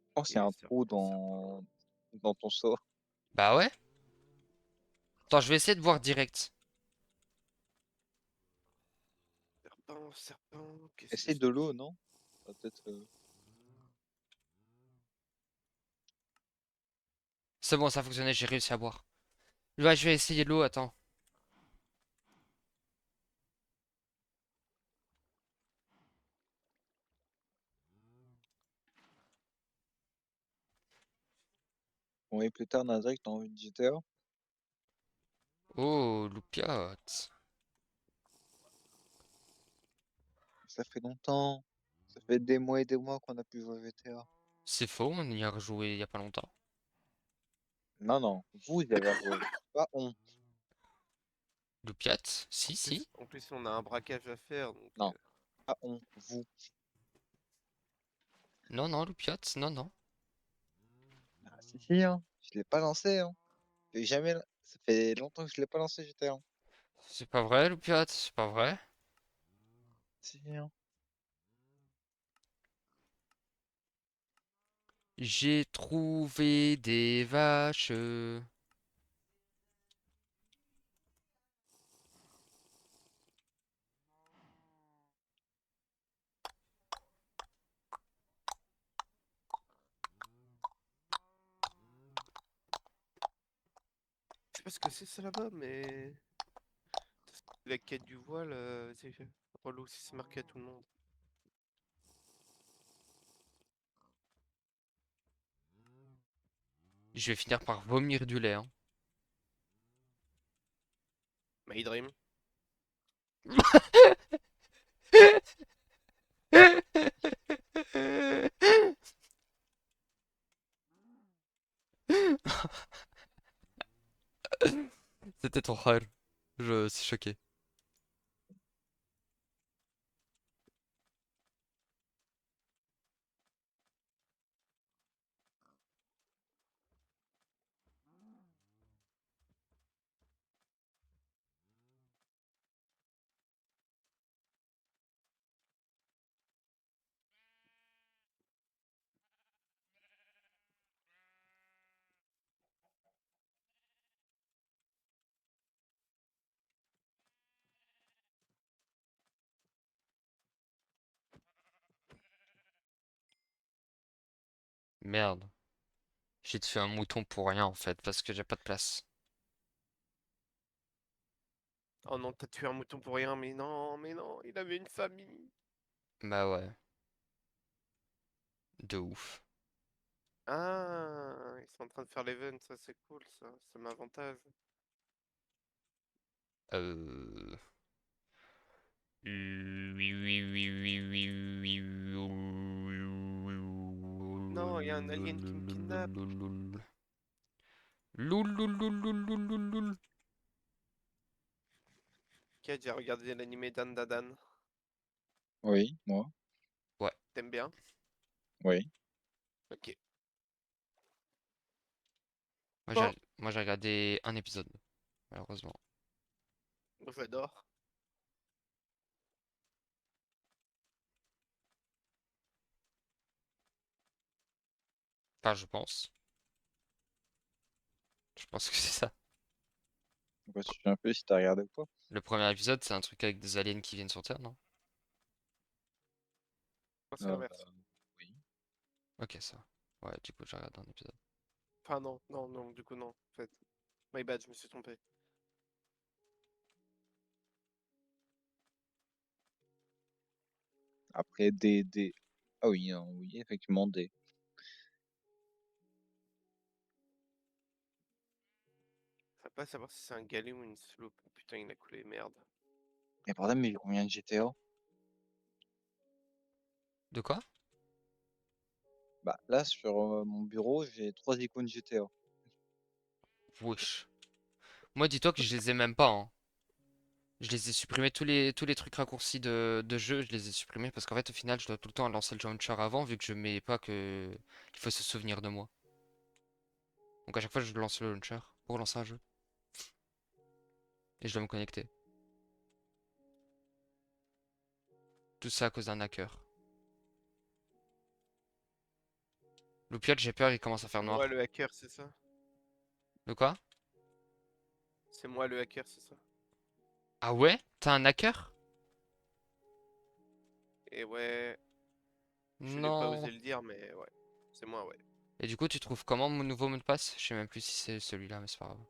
Je pense qu'il y a un trou Serpent. dans ton seau. Bah ouais. Attends, je vais essayer de voir direct. Qu'est-ce que Essaye je de te l'eau, dis? non? Ça va peut-être. C'est bon, ça a fonctionné, j'ai réussi à boire. Ouais, je vais essayer l'eau, attends. Bon, et plus tard, Nadric, t'as envie de GTA? Oh, Loupiote. Ça fait longtemps. Ça fait des mois et des mois qu'on a pu jouer à GTA. C'est faux, on y a rejoué il y a pas longtemps. Non, non, vous y avez rejoué. Pas on. Loupiote? Si, si. En plus, on a un braquage à faire, donc. Non, pas on. Vous. Non, non, Loupiote, non, non. Ah, si, si, hein. Je l'ai pas lancé, hein. Jamais. Ça fait longtemps que je l'ai pas lancé GTA. C'est pas vrai, Loupiote, c'est pas vrai. Si, hein. J'ai trouvé des vaches. Je sais pas ce que c'est ça là-bas, mais. La quête du voile, c'est relou si c'est marqué à tout le monde. Je vais finir par vomir du lait, hein. My Dream. C'était ton rêve. Je suis choqué. Merde. J'ai tué un mouton pour rien en fait, parce que j'ai pas de place. Oh non, t'as tué un mouton pour rien, mais non, il avait une famille. Bah ouais, de ouf. Ah, ils sont en train de faire l'event, ça c'est cool, ça m'avantage. Euh... Oui, oui, oui, oui, oui, oui, Non, il y a un alien qui me kidnappe. Loulou. Qui a déjà regardé l'animé Dan Dadan? Oui, moi. Ouais, T'aimes bien? Oui. Ok. moi Bon, j'ai regardé un épisode. malheureusement. J'adore. Enfin, je pense. Je pense que c'est ça. Je me souviens un peu si t'as regardé ou pas. Le premier épisode, c'est un truc avec des aliens qui viennent sur Terre, non? Non, c'est Euh, l'inverse. oui. Ok, ça. Ouais, du coup, j'ai regardé un épisode. Enfin, non, non, non, du coup, non. En fait. My bad, je me suis trompé. Après, Ah oui, hein, oui, effectivement, des. Ça pas savoir si c'est un galet ou une slope. Putain, il a coulé, merde. Mais pardon, mais combien de GTA? De quoi? Bah, là, sur mon bureau, j'ai 3 icônes GTA. Wesh. Moi, dis-toi que je les ai même pas, hein. Je les ai supprimés, tous les trucs raccourcis de jeu, je les ai supprimés parce qu'en fait, au final, je dois tout le temps lancer le launcher avant vu que je mets pas que il faut se souvenir de moi. Donc à chaque fois, je lance le launcher pour lancer un jeu. Et je dois me connecter. Tout ça à cause d'un hacker. Loupiote, j'ai peur, il commence à faire Moi, noir. le hacker, c'est ça? De quoi? C'est moi le hacker, c'est ça? Ah ouais? T'as un hacker? Et ouais, je n'ai pas Non. osé le dire, mais ouais. C'est moi, ouais. Et du coup, tu trouves comment mon nouveau mot de passe? Je sais même plus si c'est celui-là, mais c'est pas grave.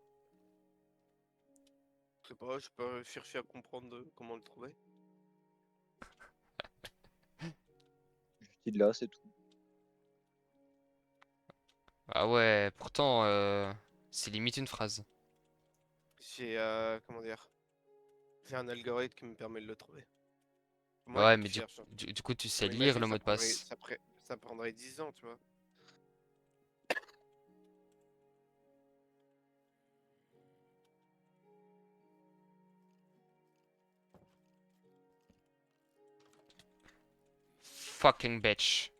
Je sais pas, j'ai pas cherché à comprendre comment le trouver. Juste il là, c'est tout. Ah ouais, pourtant, c'est limite une phrase. J'ai, comment dire? J'ai un algorithme qui me permet de le trouver. Moi, il Ouais, faut que mais tu du, cherches, hein. du, du coup, tu sais Non, mais lire imagine, le mot de passe. ça prendrait 10 ans, tu vois. Fucking bitch.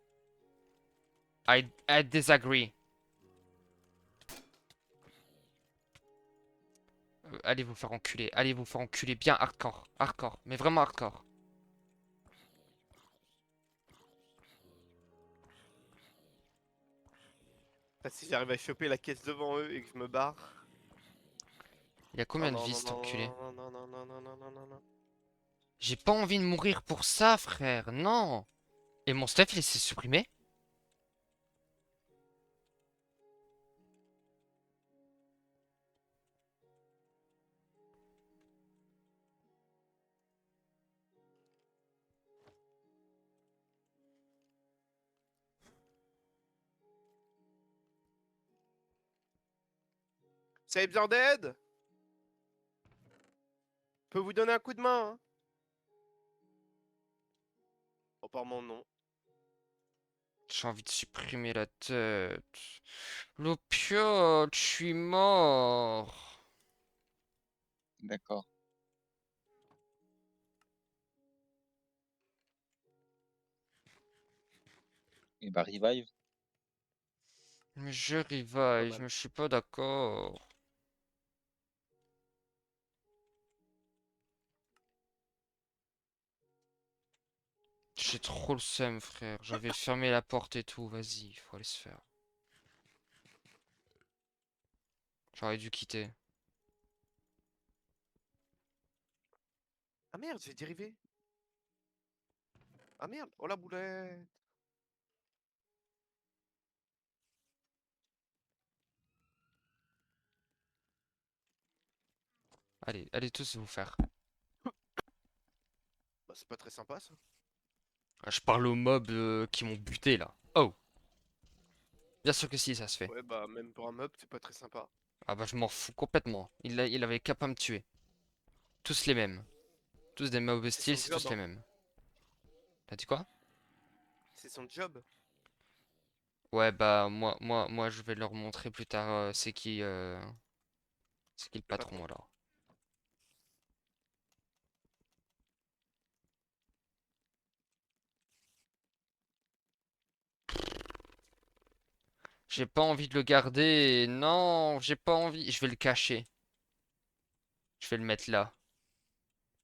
I disagree. Allez vous faire enculer. Allez vous faire enculer bien hardcore. Hardcore. Mais vraiment hardcore. Enfin, si j'arrive à choper la caisse devant eux et que je me barre. Il y a Oh combien de non, vies non, cet enculé? non, non, non, non, non, non, non, non, non. J'ai pas envie de mourir pour ça, frère. Non. Et mon stuff, il s'est supprimé? Vous avez besoin d'aide? Je peux vous donner un coup de main, hein? Apparemment, non. J'ai envie de supprimer la tête. L'opiote, je suis mort. D'accord. Et bah, revive. Mais je Pas revive, mal. mais je suis pas d'accord. J'ai trop le seum, frère. J'avais fermé la porte et tout. Vas-y, il faut aller se faire. J'aurais dû quitter. Ah merde, j'ai dérivé. Ah merde, oh la boulette. Allez, allez tous vous faire. Bah, c'est pas très sympa ça. Ah, je parle aux mobs qui m'ont buté là. Oh, bien sûr que si, ça se fait. Ouais, bah, même pour un mob, c'est pas très sympa. Ah bah je m'en fous complètement. Il avait qu'à pas me tuer. Tous les mêmes. Tous des mobs C'est hostiles, son c'est job, tous les hein. mêmes. T'as dit quoi? C'est son job. Ouais bah moi je vais leur montrer plus tard c'est qui le Le patron. patron alors. J'ai pas envie de le garder. Non, j'ai pas envie. Je vais le cacher. vais le mettre là.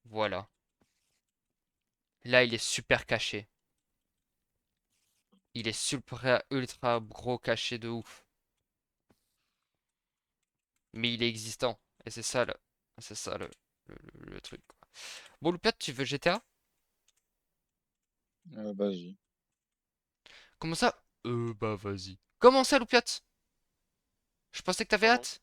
Voilà. Là, il est super caché. Il est super ultra gros caché de ouf. Mais il est existant. Et c'est ça le truc, quoi. Bon, Loupiat, tu veux GTA? Vas-y. Comment ça? Bah vas-y. Comment ça, Loupiat? Je pensais que t'avais Pardon. hâte.